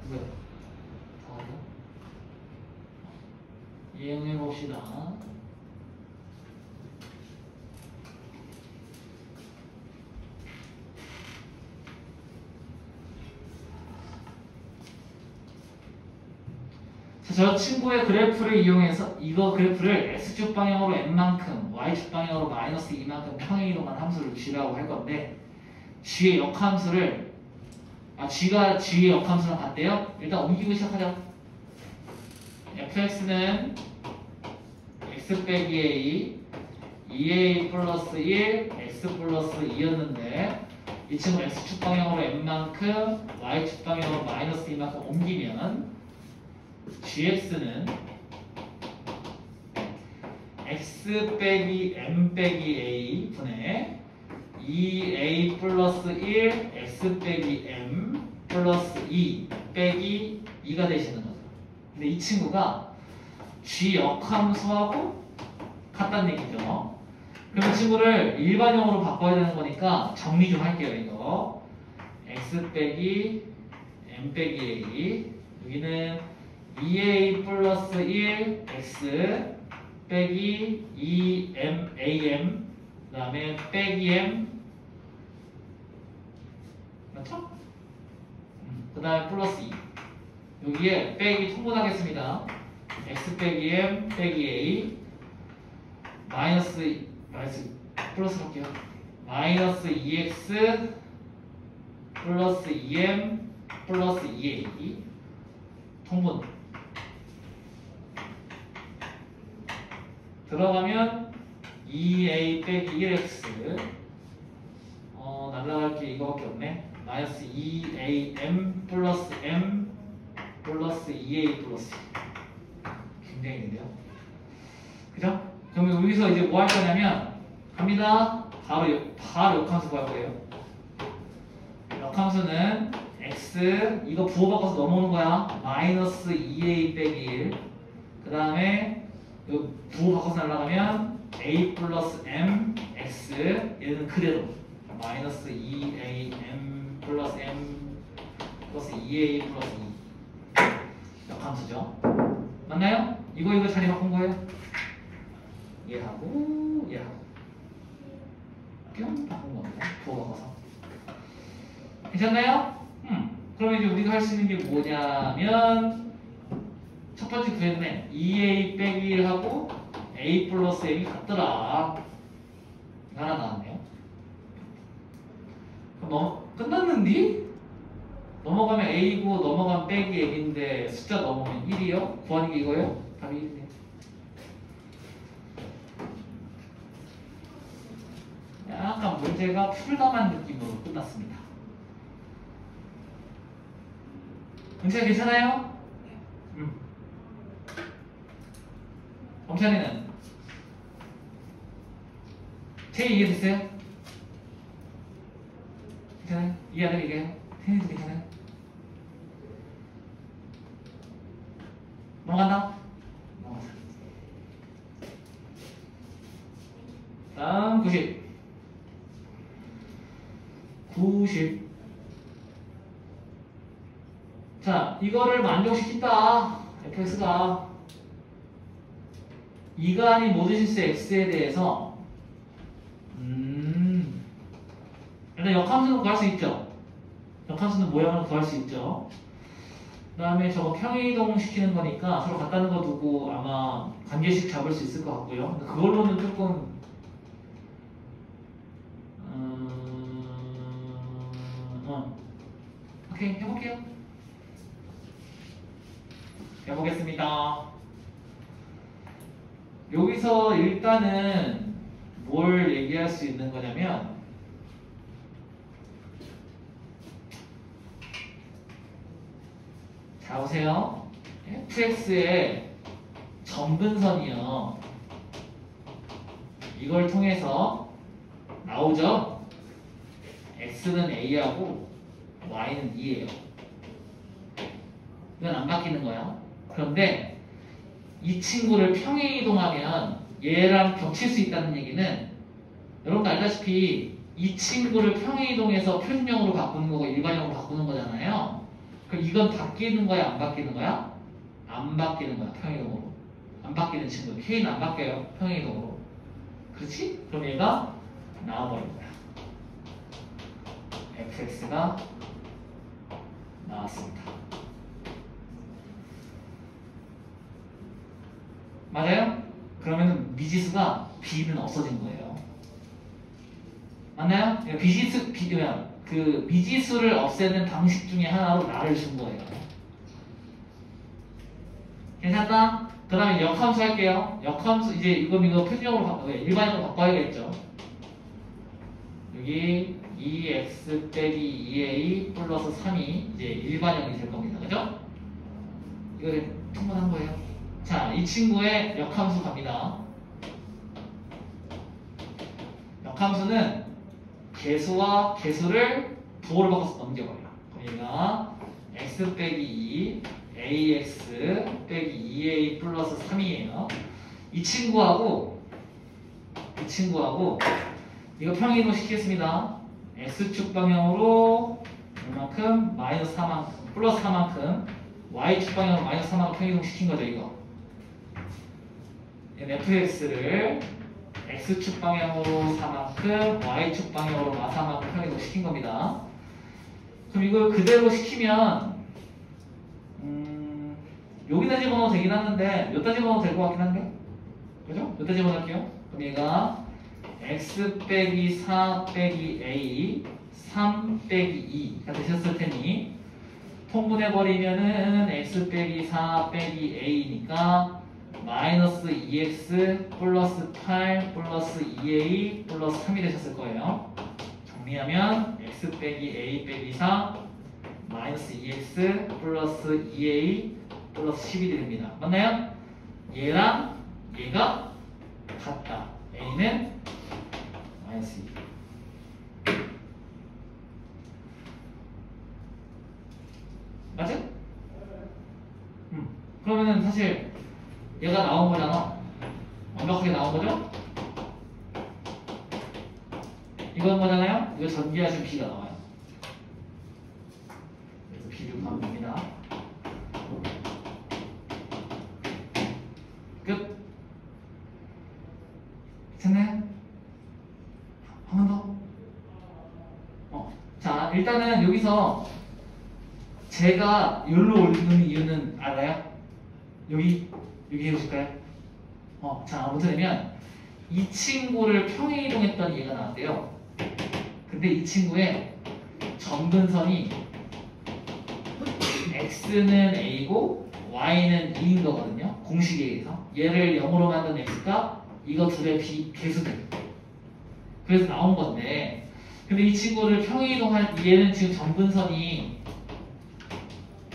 뭐야? 더하기야? 이행해 봅시다. 자, 저 친구의 그래프를 이용해서 이거 그래프를 x축 방향으로 n만큼 y축 방향으로 마이너스 2만큼 평행이동한 함수를 g라고 할 건데 g의 역함수를 g가 g의 역함수랑 같대요. 일단 옮기고 시작하자. fx는 x 빼기 a 2a 플러스 1 x 플러스 2였는데 이 친구 x축 방향으로 n만큼 y축 방향으로 마이너스 2만큼 옮기면 gx는 x 빼기 m 빼기 a 분의 2a 플러스 1 x 빼기 m 플러스 2 빼기 2가 되시는 거죠. 근데 이 친구가 g 역함수하고 같다는 얘기죠. 그럼 이 친구를 일반형으로 바꿔야 되는 거니까 정리 좀 할게요. 이거 x 빼기 m 빼기 a 여기는 2a 플러스 1 x 빼기 2m am 그 다음에 빼기 m 맞죠? 그 다음에 플러스 2 여기에 빼기 통분하겠습니다. x 빼기 m 빼기 a 마이너스 플러스 할게요. 마이너스 2x 플러스 2m 플러스 2a 통분 들어가면 2a 빼기 1x 날라갈 게 이거밖에 없네. 마이너스 2am 플러스 m 플러스 2a 플러스 굉장히 있는데요. 그죠? 그럼 여기서 이제 뭐 할 거냐면 갑니다. 바로 역함수 구할 거예요. 역함수는 x 이거 부호 바꿔서 넘어오는 거야. 마이너스 2a 빼기 1 그 다음에 부호 바꿔서 날라가면 a 플러스 m x 얘는 그대로 마이너스 2am 플러스 m 플러스 2a 플러스 2 역함수죠. 맞나요? 이거 자리 바꾼 거예요. 얘하고 뿅 바꾼 겁니다. 부호 바꿔서 괜찮나요? 그럼 이제 우리가 할 수 있는 게 뭐냐면 첫 번째 구했네. 2a 빼기 1하고 a 플러스 m이 같더라. 하나 나왔네요. 그럼 끝났는디? 넘어가면 a고 넘어가면 빼기 m인데 숫자 넘어가면 1이요? 구하는 게 이거예요? 답이 1이네. 약간 문제가 풀감한 느낌으로 끝났습니다. 문제가 괜찮아요? 범찬이는? 제 이해됐어요? 괜찮아요? 이해 안 되게 태민이도 괜찮아요? 넘어간다? 넘어가자. 다음 90 자, 이거를 만족시킨다. fx가 2가 아닌 모든 실수 x에 대해서 일단 역함수는 구할 수 있죠. 역함수는 모양을 구할 수 있죠. 그 다음에 저거 평행이동 시키는 거니까 서로 같다는 거 두고 아마 관계식 잡을 수 있을 것 같고요. 근데 그걸로는 조금 오케이, 해보겠습니다. 여기서 일단은 뭘 얘기할 수 있는 거냐면 자 보세요. fx의 점근선이요. 이걸 통해서 나오죠. x는 a하고 y는 2예요. 이건 안 바뀌는 거야. 그런데 이 친구를 평행이동하면 얘랑 겹칠 수 있다는 얘기는 여러분도 알다시피 이 친구를 평행이동해서 표준형으로 바꾸는 거고 일반형으로 바꾸는 거잖아요. 그럼 이건 바뀌는 거야 안 바뀌는 거야? 안 바뀌는 거야 평행이동으로. 안 바뀌는 친구. K는 안 바뀌어요. 평행이동으로. 그렇지? 그럼 얘가 나와버린 거야. fx가 나왔습니다. 맞아요? 그러면 미지수가 b는 없어진 거예요. 맞나요? 그 미지수를 없애는 방식 중에 하나로 나를 준 거예요. 괜찮다? 그 다음에 역함수 할게요. 역함수 이제 이거 표준형으로 일반형으로 바꿔야겠죠. 여기 2x 빼기 2a 플러스 3이 이제 일반형이 될 겁니다. 그죠? 이거 통분한 거예요. 자, 이 친구의 역함수 갑니다. 역함수는 개수와 개수를 부호를 바꿔서 넘겨버려요. 그럼 얘가 x 빼기 2 ax 빼기 2a 플러스 3이에요. 이 친구하고 이거 평행이동 시키겠습니다. x축 방향으로 이만큼 마이너스 4만큼 플러스 4만큼 y축 방향으로 마이너스 4만큼 평행이동 시킨 거죠. 이거 fx를 x축 방향으로 4만큼 y축 방향으로 4만큼 평행이동 시킨 겁니다. 그럼 이걸 그대로 시키면 여기다 집어넣어도 되긴 하는데 여기다 집어넣어도 될 것 같긴 한데 그죠? 여기다 집어넣을게요. 그럼 얘가 x 빼기 4 빼기 a 3 빼기 2가 되셨을 테니 통분해버리면은 x 빼기 4 빼기 a니까 마이너스 2x 플러스 8 플러스 2a 플러스 3이 되셨을 거예요. 정리하면 x 빼기 a 빼기 4 마이너스 2x 플러스 2a 플러스 10이 됩니다. 맞나요? 얘랑 얘가 같다. a는 마이너스 2. 맞죠? 그러면은 사실 얘가 나온 거잖아. 완벽하게 나온 거죠? 이건 거잖아요? 이거 전개하시면 b가 나와요. 그래서 b를 구하면 됩니다. 끝. 됐나요? 한 번 더. 자, 일단은 여기서 제가 여기로 올리는 이유는 알아요? 여기 해보실까요? 자, 아무튼이면 이 친구를 평행이동했더니 얘가 나왔대요. 근데 이 친구의 점근선이 x는 a고 y는 2인 거거든요. 공식에 의해서 얘를 0으로 만든 x가 이거 둘의 개수들. 그래서 나온 건데 근데 이 친구를 평행이동할 얘는 지금 점근선이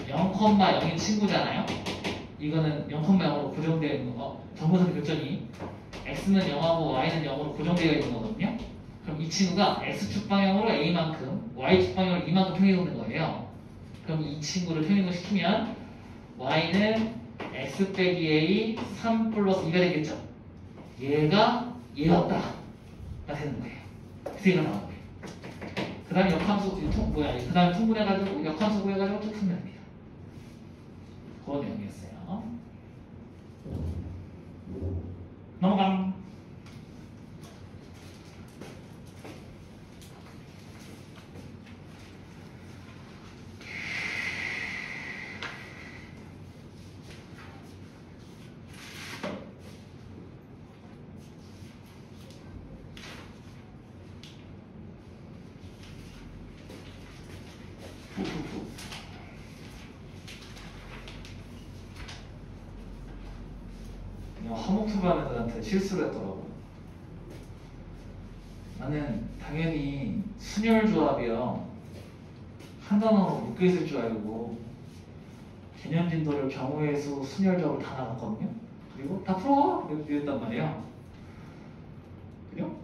0,0인 친구잖아요. 이거는 0,0으로 고정되어 있는 거. 점근선의 교점이 x는 0하고 y는 0으로 고정되어 있는 거거든요. 그럼 이 친구가 x축 방향으로 a만큼 y축 방향으로 2만큼 평행이동된 거예요. 그럼 이 친구를 평행이동 시키면 y는 x 빼기 a 3 플러스 2가 되겠죠. 얘가 얘였다 가 되는 거예요. 그래서 얘가 나온 거예요. 그 다음에 역함수 그 다음에 통분해가지고 역함수 구해가지고 쭉 풀면 됩니다. 그런 내용이었어요. 넘어감. 화목투반 애들한테 실수를 했더라고. 나는 당연히 순열조합이요 한 단어로 묶여있을 줄 알고 개념진도를 경우의 수 순열조합을 다 나눴거든요. 그리고 다 풀어! 이랬단 말이에요. 그죠?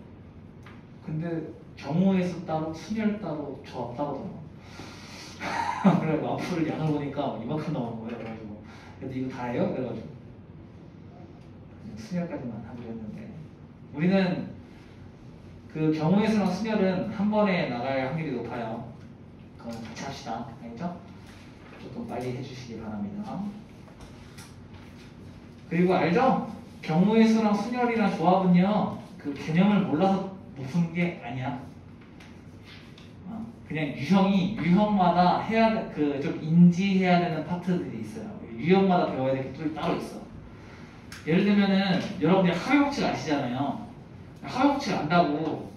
근데 경우의 수 따로 순열 따로 조합 따로잖아. 그래가지고 앞으로 양을 보니까 이만큼 나오는 거예요. 그래가지고 근데 이거 다 해요? 그래가지고 순열까지만 하기로 했는데 우리는 그 경우의 수랑 순열은 한 번에 나갈 확률이 높아요. 그건 같이 합시다. 알겠죠? 조금 빨리 해주시기 바랍니다. 그리고 알죠? 경우의 수랑 순열이랑 조합은요, 그 개념을 몰라서 못 푸는 게 아니야. 그냥 유형마다 해야 그 좀 인지해야 되는 파트들이 있어요. 유형마다 배워야 될 게 따로 있어. 예를 들면은 여러분이 하위 법칙 아시잖아요. 하위 법칙 안다고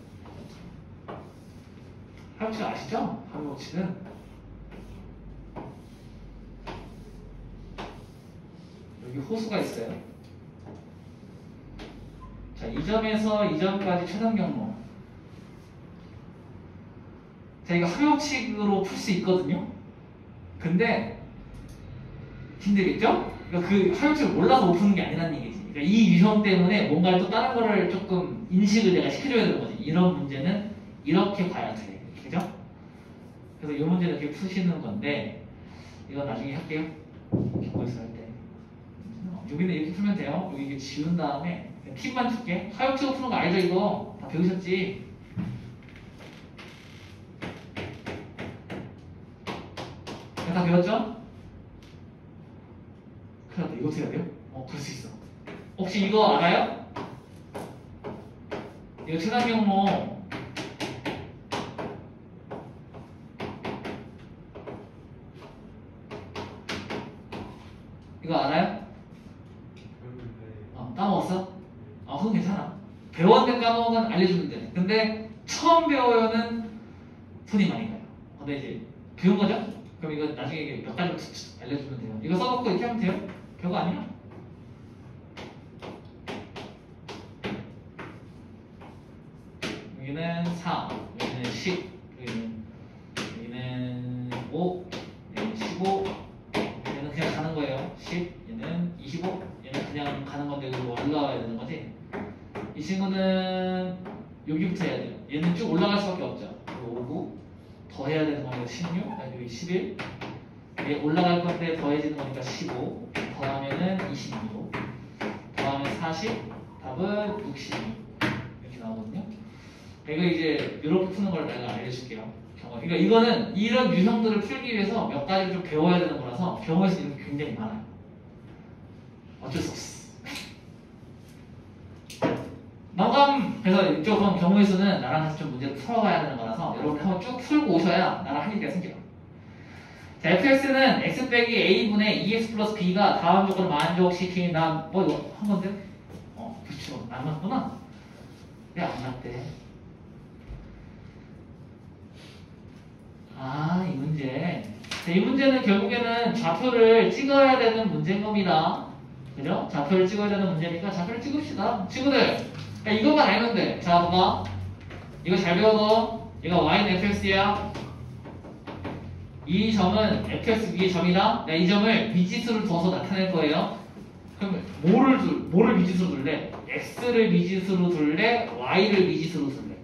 하위 법칙 아시죠? 하위 법칙은 여기 호수가 있어요. 자, 이 점에서 이 점까지 최단 경로. 자, 이거 합의법칙으로 풀 수 있거든요. 근데 힘들겠죠? 그러니까 그 합의법칙을 몰라서 못 푸는 게 아니라는 얘기지. 그러니까 이 유형 때문에 뭔가 또 다른 거를 조금 인식을 내가 시켜줘야 되는 거지. 이런 문제는 이렇게 봐야 돼. 그죠? 그래서 이 문제는 이렇게 푸시는 건데 이건 나중에 할게요. 경고에서 할 때. 여기는 이렇게 풀면 돼요. 여기 이게 지운 다음에 팁만 줄게. 합의법칙으로 푸는 거 알죠? 이거 다 배우셨지? 다 배웠죠? 큰일 났다. 이거 어떻게 해야 돼요? 그럴 수 있어. 혹시 이거 알아요? 이거 최단 경로 이거 알아요? 까먹었어? 그건 괜찮아. 배웠는데 까먹은 알려주면 돼. 근데 처음 배워요는 손이 많이 가요. 근데 이제 배운 거죠? 그럼 이거 나중에 몇 가지 알려주면 돼요. 이거 써놓고 이렇게 하면 돼요? 별거 아니야. 여기는 4, 여기는 10, 여기는 5, 여기는 15, 얘는 그냥 가는 거예요. 10, 얘는 25, 얘는 그냥 가는 건데 여기로 올라와야 되는 거지. 이 친구는 여기부터 해야 돼요. 얘는 쭉 올라갈 수밖에 없죠. 5, 9, 더 해야 되는 거니까 16, 여기 11, 얘 올라갈 건데 더해지는 거니까 15, 더하면은 26, 더하면 40, 답은 66 이렇게 나오거든요. 이거 이제 이렇게 푸는 걸 내가 알려줄게요. 그러니까 이거는 이런 유형들을 풀기 위해서 몇 가지를 좀 배워야 되는 거라서 경우에서 이런 게 굉장히 많아요. 어쩔 수 없어. 마감! 그래서 이쪽은 경우의 수는 나랑 같이 좀 문제를 풀어가야 되는 거라서 여러분이 한번 쭉 풀고 오셔야 나랑 할 얘기가 생겨요. 자, fx는 x 빼기 a분의 2x 플러스 b가 다음 조건을 만족시키는 이거 한 건데? 그렇죠. 안 맞구나. 왜 안 맞대? 이 문제. 자, 이 문제는 결국에는 좌표를 찍어야 되는 문제인 겁니다. 그죠? 좌표를 찍어야 되는 문제니까 좌표를 찍읍시다. 친구들! 야, 이것만 알면 돼. 자, 봐봐. 이거 잘 배워둬. 얘가 y는 fx야. 이 점은 fx 위의 점이다. 이 점을 미지수를 둬서 나타낼 거예요. 그럼 뭐를 미지수로 둘래? x를 미지수로 둘래? y를 미지수로 둘래?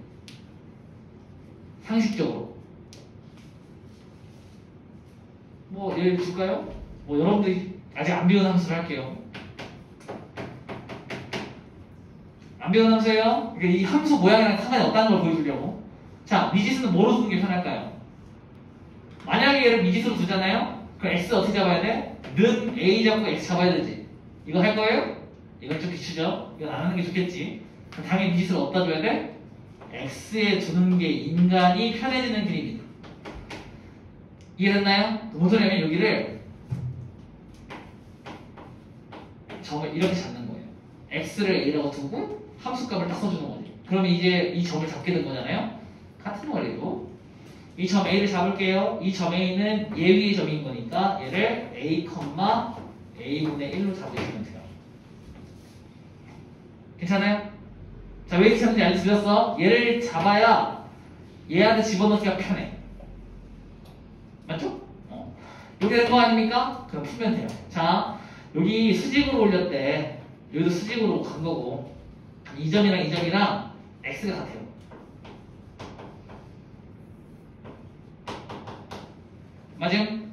상식적으로. 예를 줄까요? 여러분들이 아직 안 배운 함수를 할게요. 안 배운 함수예요? 그러니까 이 함수 모양이랑 상관이 없다는 걸 보여주려고. 자, 미지수는 뭐로 두는 게 편할까요? 만약에 얘를 미지수로 두잖아요? 그럼 x 어떻게 잡아야 돼? 는 a 잡고 x 잡아야 되지. 이거 할 거예요? 이건 좀 비추죠? 이건 안 하는 게 좋겠지. 그럼 당연히 미지수를 어디다 줘야 돼? x에 두는 게 인간이 편해지는 그림이다. 이해됐나요? 뭔 소리냐면 여기를 점을 이렇게 잡는 거예요. x를 a라고 두고 함수값을 딱 써주는 거지. 그러면 이제 이 점을 잡게 된 거잖아요? 같은 원리로 이 점 a를 잡을게요. 이 점 a는 얘 위의 점인 거니까 얘를 a, a분의 1로 잡으시면 돼요. 괜찮아요? 자, 왜 이렇게 잡는지 알려드렸어? 얘를 잡아야 얘한테 집어넣기가 편해. 맞죠? 이렇게 된 거 아닙니까? 그럼 풀면 돼요. 자, 여기 수직으로 올렸대. 여기도 수직으로 간 거고 이 점이랑 이 점이랑 x가 같아요. 맞음?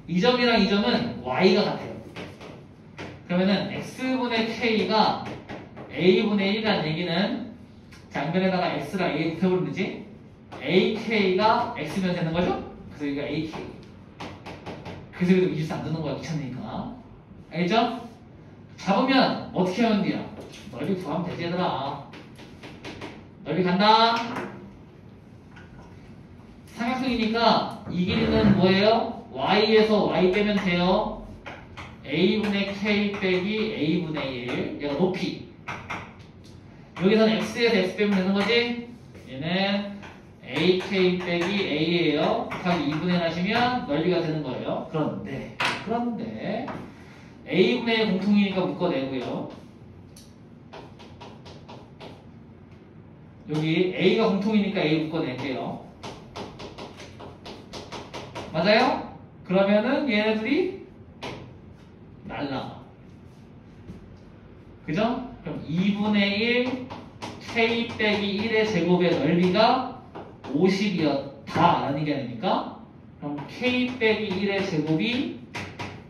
이 점이랑 이 점은 y가 같아요. 그러면은 x분의 k가 a분의 1이라는 얘기는 장변에다가 x랑 a 곱해버리면 되지? ak가 x면 되는 거죠? 그래서 여기가 ak. 그래서 여기도 미지수 안 드는 거야. 귀찮으니까. 알겠죠? 잡으면 어떻게 하면 돼요? 넓이 구하면 되지 얘들아. 넓이 간다. 삼각형이니까 이 길이는 뭐예요? y에서 y 빼면 돼요. a분의 k 빼기 a분의 1. 얘가 높이. 여기서는 x에서 x 빼면 되는 거지? 얘는 ak 빼기 a예요. 곱하기 2분의 1 하시면 넓이가 되는 거예요. 그런데 a분의 1 공통이니까 묶어내고요. 여기 a가 공통이니까 a 묶어낼게요. 맞아요? 그러면은 얘네들이 날라가. 그죠? 그럼 2분의 1 k 빼기 1의 제곱의 넓이가 50이었다라는 게 아닙니까? 그럼 k 빼기 1의 제곱이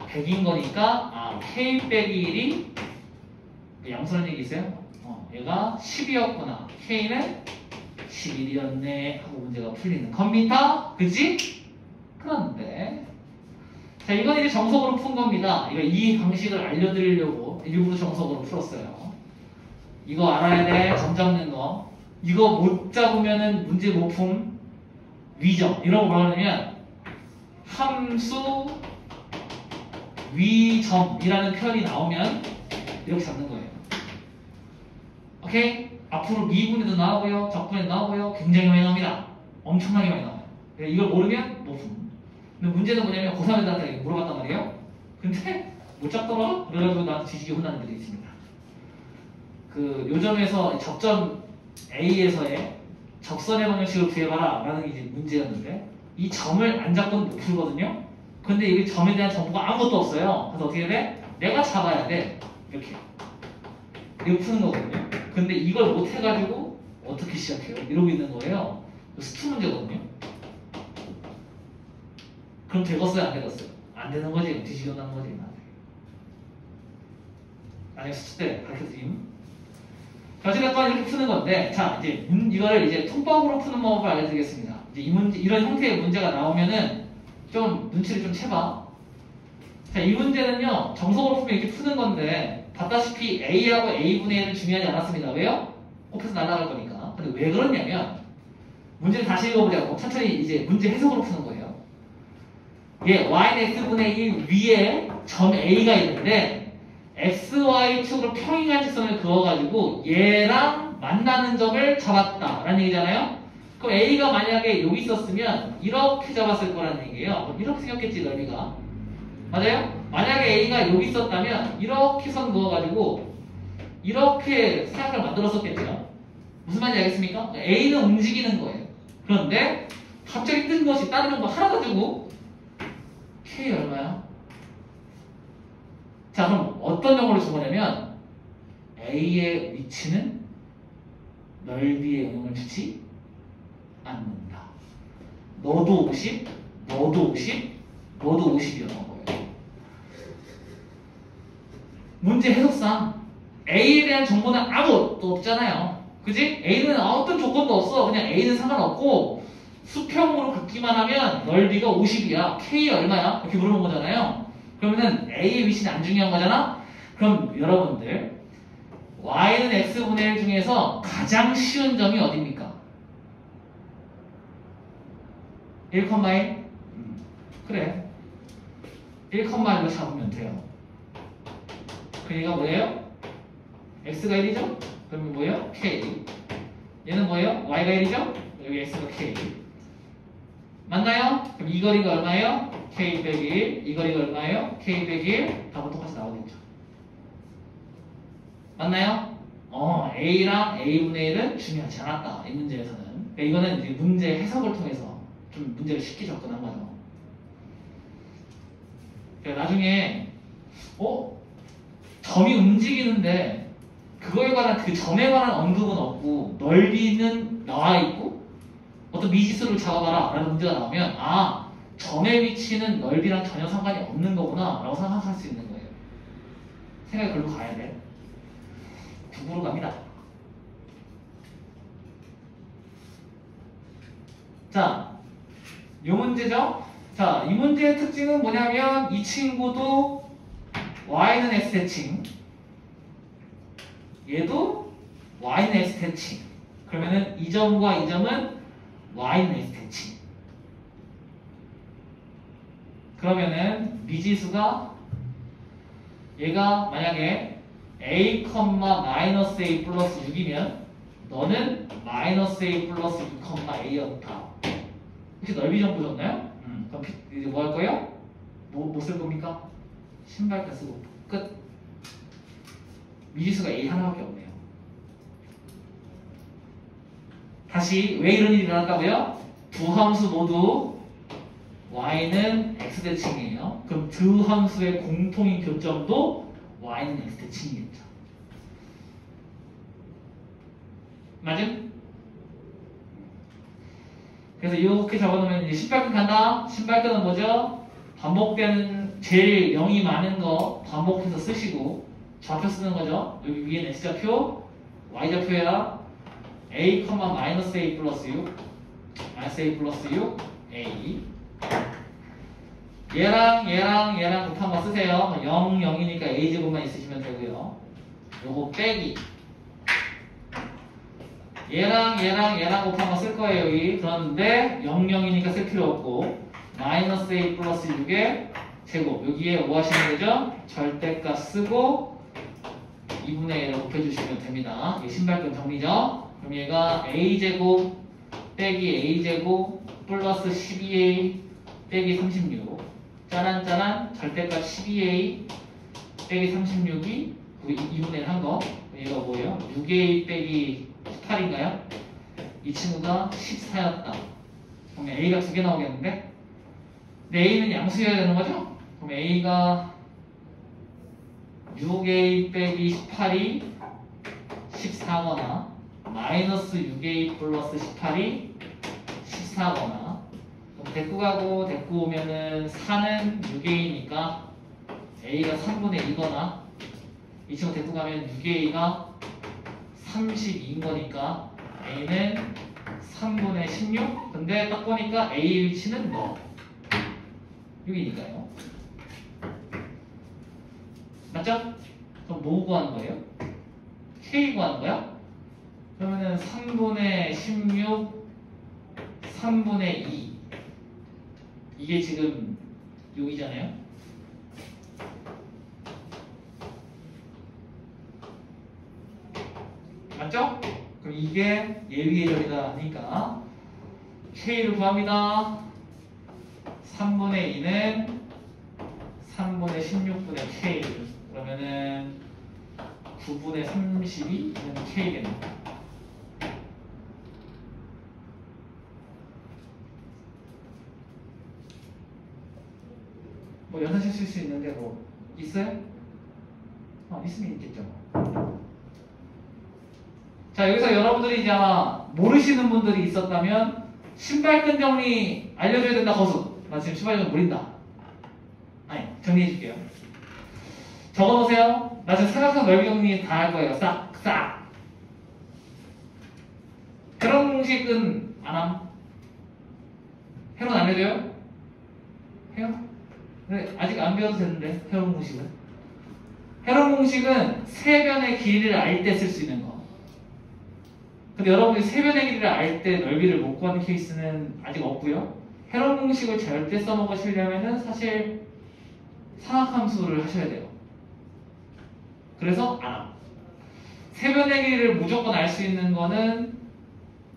100인 거니까 k 빼기 1이 양수라는 얘기 있어요? 얘가 10이었구나. k는 11이었네 하고 문제가 풀리는 겁니다. 그치? 그런데 자, 이건 이제 정석으로 푼 겁니다. 이 방식을 알려드리려고 일부러 정석으로 풀었어요. 이거 알아야 돼. 점 잡는 거. 이거 못 잡으면은 문제 못 품. 위점. 이런 거 뭐라 그러냐면 함수 위점이라는 표현이 나오면 이렇게 잡는 거예요. 오케이? 앞으로 미분에도 나오고요. 적분에도 나오고요. 굉장히 많이 나옵니다. 엄청나게 많이 나와요. 이걸 모르면 못 품. 근데 문제는 뭐냐면 고3애들한테 물어봤단 말이에요. 근데 못 잡더라? 그래가지고 나한테 뒤지게 혼나는 애들이 있습니다. 그 요점에서 접점 A에서의 접선의 방정식을 구해봐라 라는 게 이제 문제였는데 이 점을 안 잡고는 못 풀거든요. 근데 이 점에 대한 정보가 아무것도 없어요. 그래서 어떻게 돼? 내가 잡아야 돼. 이렇게 푸는 거거든요. 근데 이걸 못 해가지고 어떻게 시작해요? 이러고 있는 거예요. 스투 문제거든요. 그럼 되겠어요? 안 되겠어요? 안 되는 거지. 뒤지게 나는 거지. 나중에 수트 때 가르쳐드림. 자, 어쨌든 이렇게 푸는 건데, 자, 이제 이거를 이제 통법으로 푸는 방법을 알려드리겠습니다. 이제 이 문제, 이런 형태의 문제가 나오면은 좀 눈치를 좀 채봐. 자, 이 문제는요, 정석으로 풀면 이렇게 푸는 건데, 봤다시피 A하고 A분의 1은 중요하지 않았습니다. 왜요? 곱해서 날아갈 거니까. 근데 왜 그러냐면, 문제를 다시 읽어보자고. 천천히 이제 문제 해석으로 푸는 거예요. y는 x분의 1 위에 점 A가 있는데, xy축으로 평행한 직선을 그어가지고 얘랑 만나는 점을 잡았다 라는 얘기잖아요. 그럼 A가 만약에 여기 있었으면 이렇게 잡았을 거라는 얘기예요. 그럼 이렇게 생겼겠지 넓이가. 맞아요? 만약에 A가 여기 있었다면 이렇게 선 그어가지고 이렇게 사각을 만들었었겠죠. 무슨 말인지 알겠습니까? A는 움직이는 거예요. 그런데 갑자기 뜬 것이 다른 정보 하나 가지고 K 얼마야? 자, 그럼 어떤 정보를 준 거냐면 A의 위치는 넓이에 영향을 주지 않는다. 너도 50, 너도 50, 너도 50이었던 거예요. 문제 해석상 A에 대한 정보는 아무것도 없잖아요. 그지? A는 어떤 조건도 없어. 그냥 A는 상관없고 수평으로 긋기만 하면 넓이가 50이야. K 얼마야? 이렇게 물어본 거잖아요. 그러면은 A의 위치는 안 중요한 거잖아? 그럼 여러분들 Y는 X분의 1 중에서 가장 쉬운 점이 어딥니까? 1,1? 그래 1,1로 잡으면 돼요. 그러니까 뭐예요? X가 1이죠? 그러면 뭐예요? K. 얘는 뭐예요? Y가 1이죠? 여기 X가 K. 맞나요? 그럼 이 거리가 얼마예요? K 빼기 1. 이 거리가 얼마예요? K 빼기 1. 답은 똑같이 나오겠죠. 맞나요? A랑 A분의 1은 중요하지 않았다. 이 문제에서는. 그러니까 이거는 이제 문제 해석을 통해서 좀 문제를 쉽게 접근한 거죠. 그러니까 나중에 점이 움직이는데 그거에 관한 그 점에 관한 언급은 없고 넓이는 나와 있고 어떤 미지수를 잡아봐라 라는 문제가 나오면 점의 위치는 넓이랑 전혀 상관이 없는 거구나 라고 생각할 수 있는 거예요. 생각이 글로 가야 돼. 북으로 갑니다. 자, 이 문제죠. 자, 이 문제의 특징은 뭐냐면 이 친구도 y는 x대칭 얘도 y는 x 대칭. 그러면은 이 점과 이 점은 y는 x 대칭. 그러면은 미지수가 얘가 만약에 a, 마이너스 a 플러스 6이면 너는 마이너스 a 플러스 6, a였다. 혹시 넓이 좀 보셨나요? 그럼 이제 뭐 할 거예요? 뭐 쓸 겁니까? 신발끈 쓰고 끝. 미지수가 a 하나밖에 없네요. 다시 왜 이런 일이 일어났다고요? 두 함수 모두 y는 x대칭이에요. 그럼 두 함수의 공통인 교점도 y는 x대칭이겠죠. 맞음? 그래서 이렇게 적어놓으면 이제 신발끈 간다. 신발끈은 뭐죠? 반복되는 제일 0이 많은 거 반복해서 쓰시고 좌표 쓰는 거죠. 여기 위에는 x좌표, y좌표야 a, 마이너스 a 플러스 6, 마이너스 a 플러스 6, a. 얘랑 곱한 거 쓰세요. 0, 0이니까 a제곱만 있으시면 되고요. 요거 빼기. 얘랑 곱한 거 쓸 거예요, 여기. 그런데 0, 0이니까 쓸 필요 없고 마이너스 a 플러스 6의 제곱. 여기에 뭐 하시면 되죠? 절대값 쓰고 2분의 1을 곱해주시면 됩니다. 이게 신발끈 정리죠? 그럼 얘가 a제곱 빼기 a제곱 플러스 12a 빼기 36. 짜란 절대값 12a 빼기 36이 2분의 1 한 거. 얘가 뭐예요? 6a 빼기 18인가요? 이 친구가 14였다. 그럼 a가 두 개 나오겠는데? 근데 a는 양수여야 되는 거죠? 그럼 a가 6a 빼기 18이 14거나 마이너스 6a 플러스 18이 14거나 데리고 가고 데리고 오면은 4는 6a니까 a가 3분의 2거나 이 친구 데리고 가면 6a가 32인 거니까 a는 3분의 16. 근데 딱 보니까 a 위치는 뭐? 6이니까요. 맞죠? 그럼 뭐 구하는 거예요? k 구하는 거야? 그러면은 3분의 16, 3분의 2. 이게 지금 6이잖아요? 맞죠? 그럼 이게 예위의 절이다 하니까 k를 구합니다. 3분의 2는 3분의 16분의 k. 그러면은 9분의 32는 k겠네요. 뭐 연산식 쓸 수 있는데 뭐 있어요? 있으면 있겠죠. 자, 여기서 여러분들이 이제 아마 모르시는 분들이 있었다면 신발끈 정리 알려줘야 된다 거수. 나 지금 신발끈 모른다. 아니, 정리해 줄게요. 적어놓으세요. 나 지금 사각형 넓이 정리 다 할 거예요. 싹. 그런 공식은 안 함? 해론 알려줘요? 해요? 근데 아직 안 배워도 되는데 해론 공식은? 해론 공식은 세변의 길이를 알 때 쓸 수 있는 거. 근데 여러분이 세변의 길이를 알 때 넓이를 못 구하는 케이스는 아직 없고요. 해론 공식을 절대 써먹으시려면은 사실 상학함수를 하셔야 돼요. 그래서 안 함. 세변의 길이를 무조건 알 수 있는 거는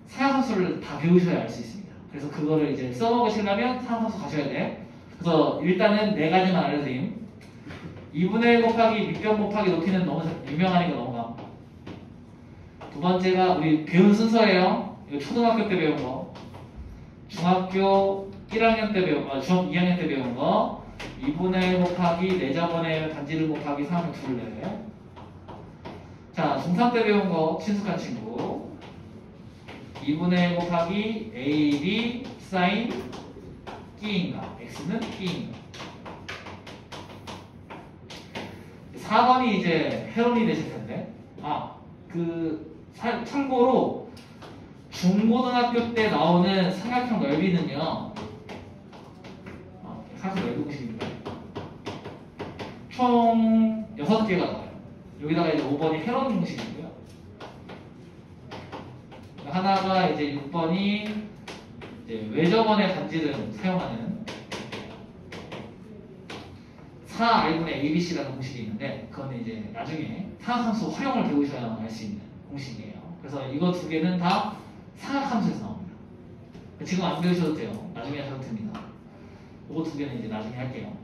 상학함수를 다 배우셔야 알 수 있습니다. 그래서 그거를 이제 써먹으시려면 상학함수 가셔야 돼. 그래서 일단은 네 가지만 알려드림. 2분의 1 곱하기 밑변 곱하기 높이는 너무 유명하니까 넘어가. 두 번째가 우리 배운 순서예요. 이거 초등학교 때 배운 거. 중학교 1학년 때 배운 거. 중학교 2학년 때 배운 거. 2분의 1 곱하기 4자번의 반지름 곱하기 3을 둘래. 자, 중3 때 배운 거 친숙한 친구. 2분의 1 곱하기 AB 사인 끼인가. X는 끼인가. 4번이 이제 해론이 되실 텐데. 참고로 중고등학교 때 나오는 삼각형 넓이는요. 사실 넓이 공식입니다. 총 6개가 나와요. 여기다가 이제 5번이 헤론 공식이고요. 하나가 이제 6번이 이제 외접원의 간지를 사용하는 4i분의 abc라는 공식이 있는데 그거는 이제 나중에 사각함수 활용을 배우셔야 알 수 있는 공식이에요. 그래서 이거 두 개는 다 사각함수에서 나옵니다. 지금 안 배우셔도 돼요. 나중에 하셔도 됩니다. 이거 두 개는 이제 나중에 할게요.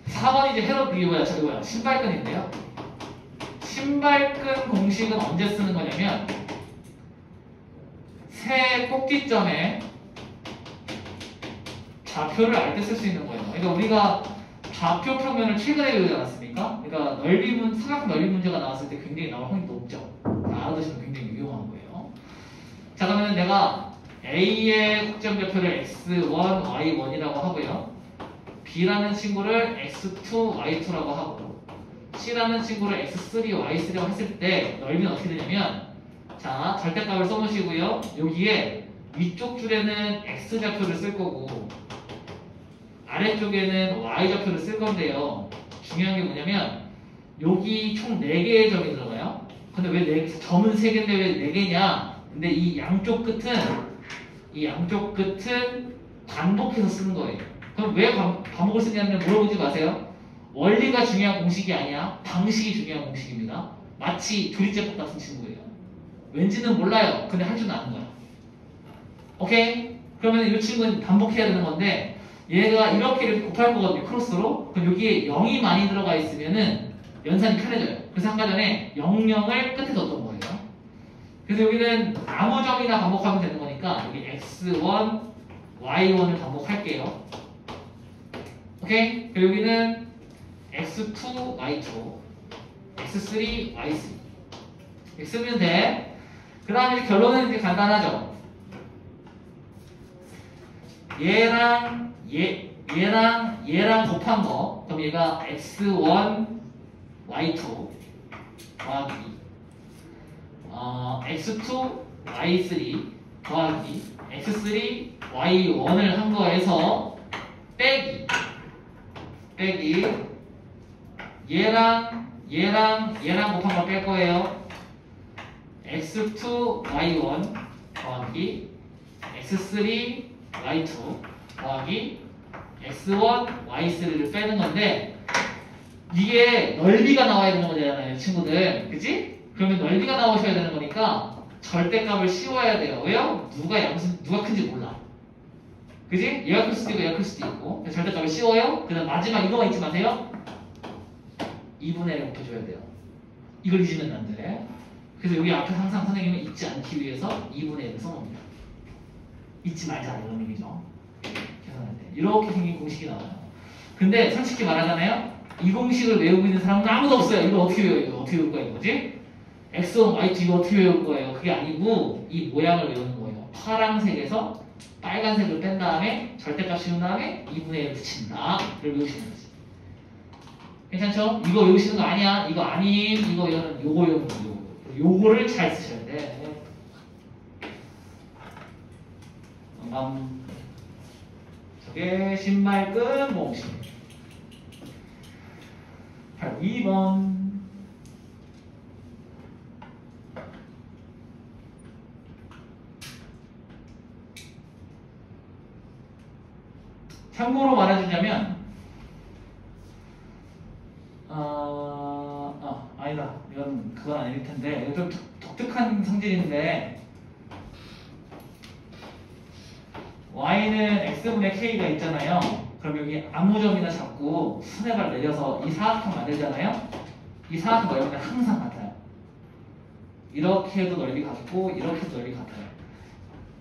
4번이 이제 헤롯 이게 뭐야? 저기 뭐야? 신발끈인데요. 신발끈 공식은 언제 쓰는 거냐면 새 꼭지점에 좌표를 알 때 쓸 수 있는 거예요. 그러니까 우리가 좌표 평면을 최근에 배우지 않았습니까? 그러니까 사각형 넓이 문제가 나왔을 때 굉장히 나올 확률이 높죠. 알아두시면 굉장히 유용한 거예요. 자, 그러면 내가 A의 꼭지점 좌표를 x1, y1이라고 하고요. B라는 친구를 x2, y2라고 하고 C라는 친구를 x3, y3라고 했을 때 넓이는 어떻게 되냐면 자, 절대값을 써놓으시고요. 여기에 위쪽 줄에는 x좌표를 쓸 거고 아래쪽에는 y좌표를 쓸 건데요. 중요한 게 뭐냐면 여기 총 4개의 점이 들어가요. 근데 왜 점은 3개인데 왜 4개냐? 근데 이 양쪽 끝은 반복해서 쓰는 거예요. 그럼 왜 반복을 쓰냐면 물어보지 마세요. 원리가 중요한 공식이 아니야. 방식이 중요한 공식입니다. 마치 조리제법 같은 친구예요. 왠지는 몰라요. 근데 할 줄 아는 거야. 오케이? 그러면 이 친구는 반복해야 되는 건데 얘가 이렇게 곱할 거거든요. 크로스로. 그럼 여기에 0이 많이 들어가 있으면은 연산이 편해져요. 그래서 아까 전에 00을 끝에 뒀던 거예요. 그래서 여기는 아무 점이나 반복하면 되는 거니까 여기 x1, y1을 반복할게요. 오케이? 그리고 여기는 x2, y2, x3, y3 이렇게 쓰면 돼. 그 다음에 결론은 이제 간단하죠. 얘랑 곱한 거. 그럼 얘가 x1, y2 더하기 x2, y3 더하기 x3, y1을 한 거에서 빼기 얘랑 곱한 거 뺄 거예요. x2, y1 더하기 x3, y2 더하기 x1, y3를 빼는 건데 이게 넓이가 나와야 되는 거잖아요, 친구들. 그치? 그러면 넓이가 나오셔야 되는 거니까 절대값을 씌워야 돼요. 왜요? 누가 큰지 몰라. 그치? 얘가 클 수도 있고 얘가 클 수도 있고 절대값을 씌워요. 그 다음 마지막 이거만 잊지 마세요. 2분의 1을 곱해줘야 돼요. 이걸 잊으면 안 돼. 그래서 여기 앞에 항상 선생님은 잊지 않기 위해서 2분의 1을 써놓습니다. 잊지 말자 이런 얘기죠. 계산할 때 이렇게 생긴 공식이 나와요. 근데 솔직히 말하잖아요. 이 공식을 외우고 있는 사람은 아무도 없어요. 이거 어떻게 외워요? 이거 어떻게 외울 거야 이거지? x1, y2 이거 어떻게 외울 거예요? 그게 아니고 이 모양을 외우는 거예요. 파란색에서 빨간색을 뺀 다음에 절대값 씌운 다음에 2분의 1을 붙인다. 이걸 외우시는 거지. 괜찮죠? 이거 외우시는 거 아니야. 이거 아님. 이거는 요거 외우는 거. 요거를 잘 쓰셔야 돼. 저게 신발끈 공식. 2번. 참고로 말해주자면, 아니다. 이건 그건 아닐 텐데, 이거 좀 독특한 성질인데, y는 x분의 k가 있잖아요. 그럼 여기 아무 점이나 잡고 순회를 내려서 이 사각형 만들잖아요. 이 사각형 넓이는 항상 같아요. 이렇게 해도 넓이 같고 이렇게 해도 넓이 같아요.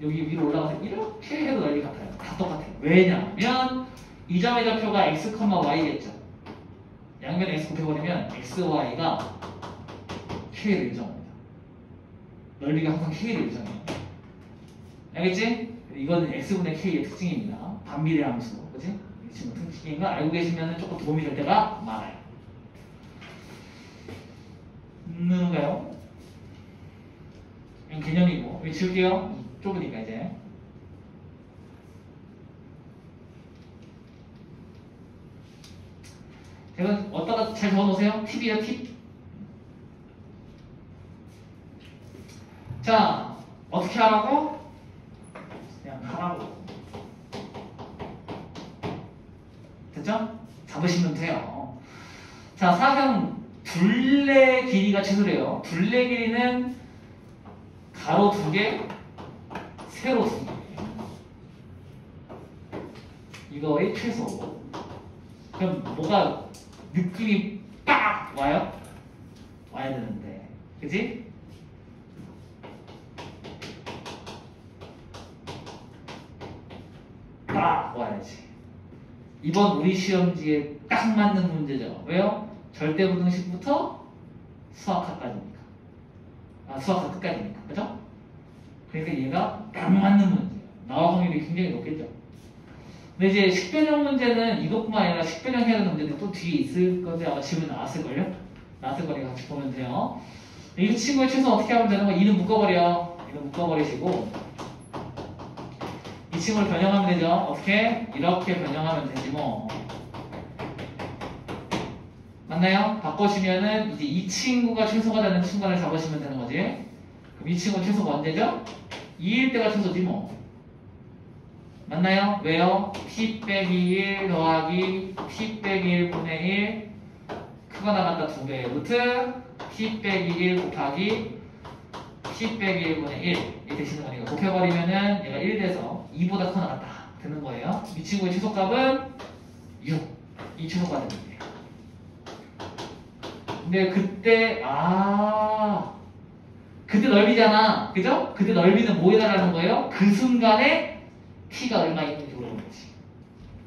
여기 위로 올라가서 이렇게 해도 넓이 같아요. 다 똑같아요. 왜냐하면 이 점의 좌표가 x, y겠죠. 양변에 x 곱해버리면 x, y가 k를 일정합니다. 넓이가 항상 k를 일정해요. 알겠지? 이거는 x분의 k의 특징입니다. 반비례 함수. 그치? 이 친구 특징인 거 알고 계시면 조금 도움이 될 때가 많아요. 누가요? 이건 개념이고. 여기 지울게요. 좁으니까 이제. 이건 어디다가 잘 적어놓으세요? 팁이에요, 팁. 자, 어떻게 하라고? 그냥 하라고. 됐죠? 잡으시면 돼요. 자, 사경 둘레 길이가 최소래요. 둘레 길이는 가로 2개, 세로 2개. 이거의 최소. 그럼 뭐가 느낌이 빡 와요? 와야 되는데. 그지? 딱 와야지. 이번 우리 시험지에 딱 맞는 문제죠. 왜요? 절대부등식부터 수학학까지니까. 수학학 끝까지니까. 그죠? 그러니까 얘가 딱 맞는 문제예요. 나올 확률이 굉장히 높겠죠. 근데 이제 식변형 문제는 이것뿐만 아니라 식변형 해야 되는 문제는 또 뒤에 있을 건데 아마 질문 나왔을걸요? 나왔을 거니까 같이 보면 돼요. 이 친구의 최소 어떻게 하면 되는 거야? 이는 묶어버려. 이는 묶어버리시고 이 친구를 변형하면 되죠. 어떻게? 이렇게 변형하면 되지 뭐. 맞나요? 바꿔주면은 이제 이 친구가 최소가 되는 순간을 잡으시면 되는 거지. 그럼 이 친구 최소가 언제죠? 2일 때가 최소지 뭐. 맞나요? 왜요? p 빼기 1 더하기 p 빼기 1분의 1 크거 나간다 2배 루트 p 빼기 1 곱하기 p 빼기 1분의 1 이 되시는 거니까 곱해버리면은 얘가 1 돼서 2보다 커 나갔다 되는 거예요. 이 친구의 최소값은 6. 이 최소가 되는 거예요. 근데 그때 그때 넓이잖아. 그죠? 그때 넓이는 뭐에 달하는 거예요? 그 순간에 t가 얼마 있는지 모르는 거지.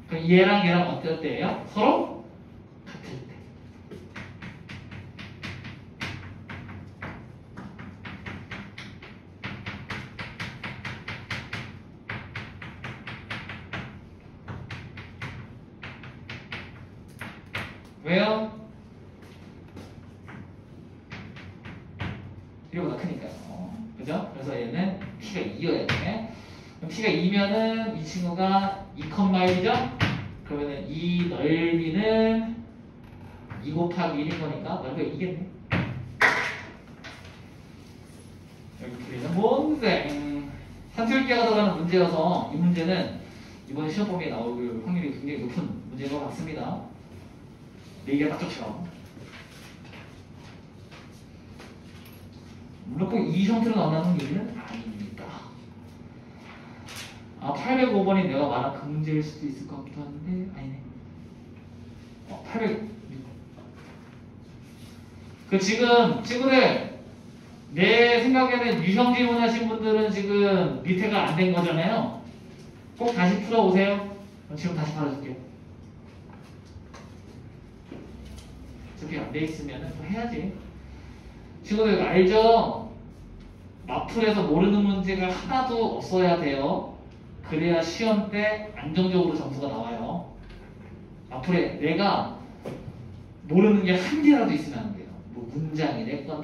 그럼 얘랑 어떨 때예요? 서로 같을 때. 왜요? 이거보다 크니까요. 그죠? 그래서 얘는 t가 2여야 돼. 그럼 t가 2면은 이 친구가 2,1이죠? 그러면은 이 넓이는 2 곱하기 1인 거니까 넓이가 2겠네. 여기 길이는 뭔데? 산술기가 들어가는 문제여서 이 문제는 이번 시험 범위에 나올 확률이 굉장히 높은 문제인 것 같습니다. 내기가 딱 좋죠. 물론 꼭 이 형태로 나온다는 얘기는 아닙니다. 805번이 내가 말한 그 문제일 수도 있을 것 같기도 한데 아니네. 806. 그 지금 친구들 내 생각에는 유형 질문하신 분들은 지금 밑에가 안 된 거잖아요. 꼭 다시 풀어보세요. 그럼 지금 다시 풀어줄게요. 저렇게 안 돼 있으면 또 해야지. 친구들 알죠? 마플에서 모르는 문제가 하나도 없어야 돼요. 그래야 시험 때 안정적으로 점수가 나와요. 마플에 내가 모르는 게 한 개라도 있으면 안 돼요. 뭐 문장이 됐건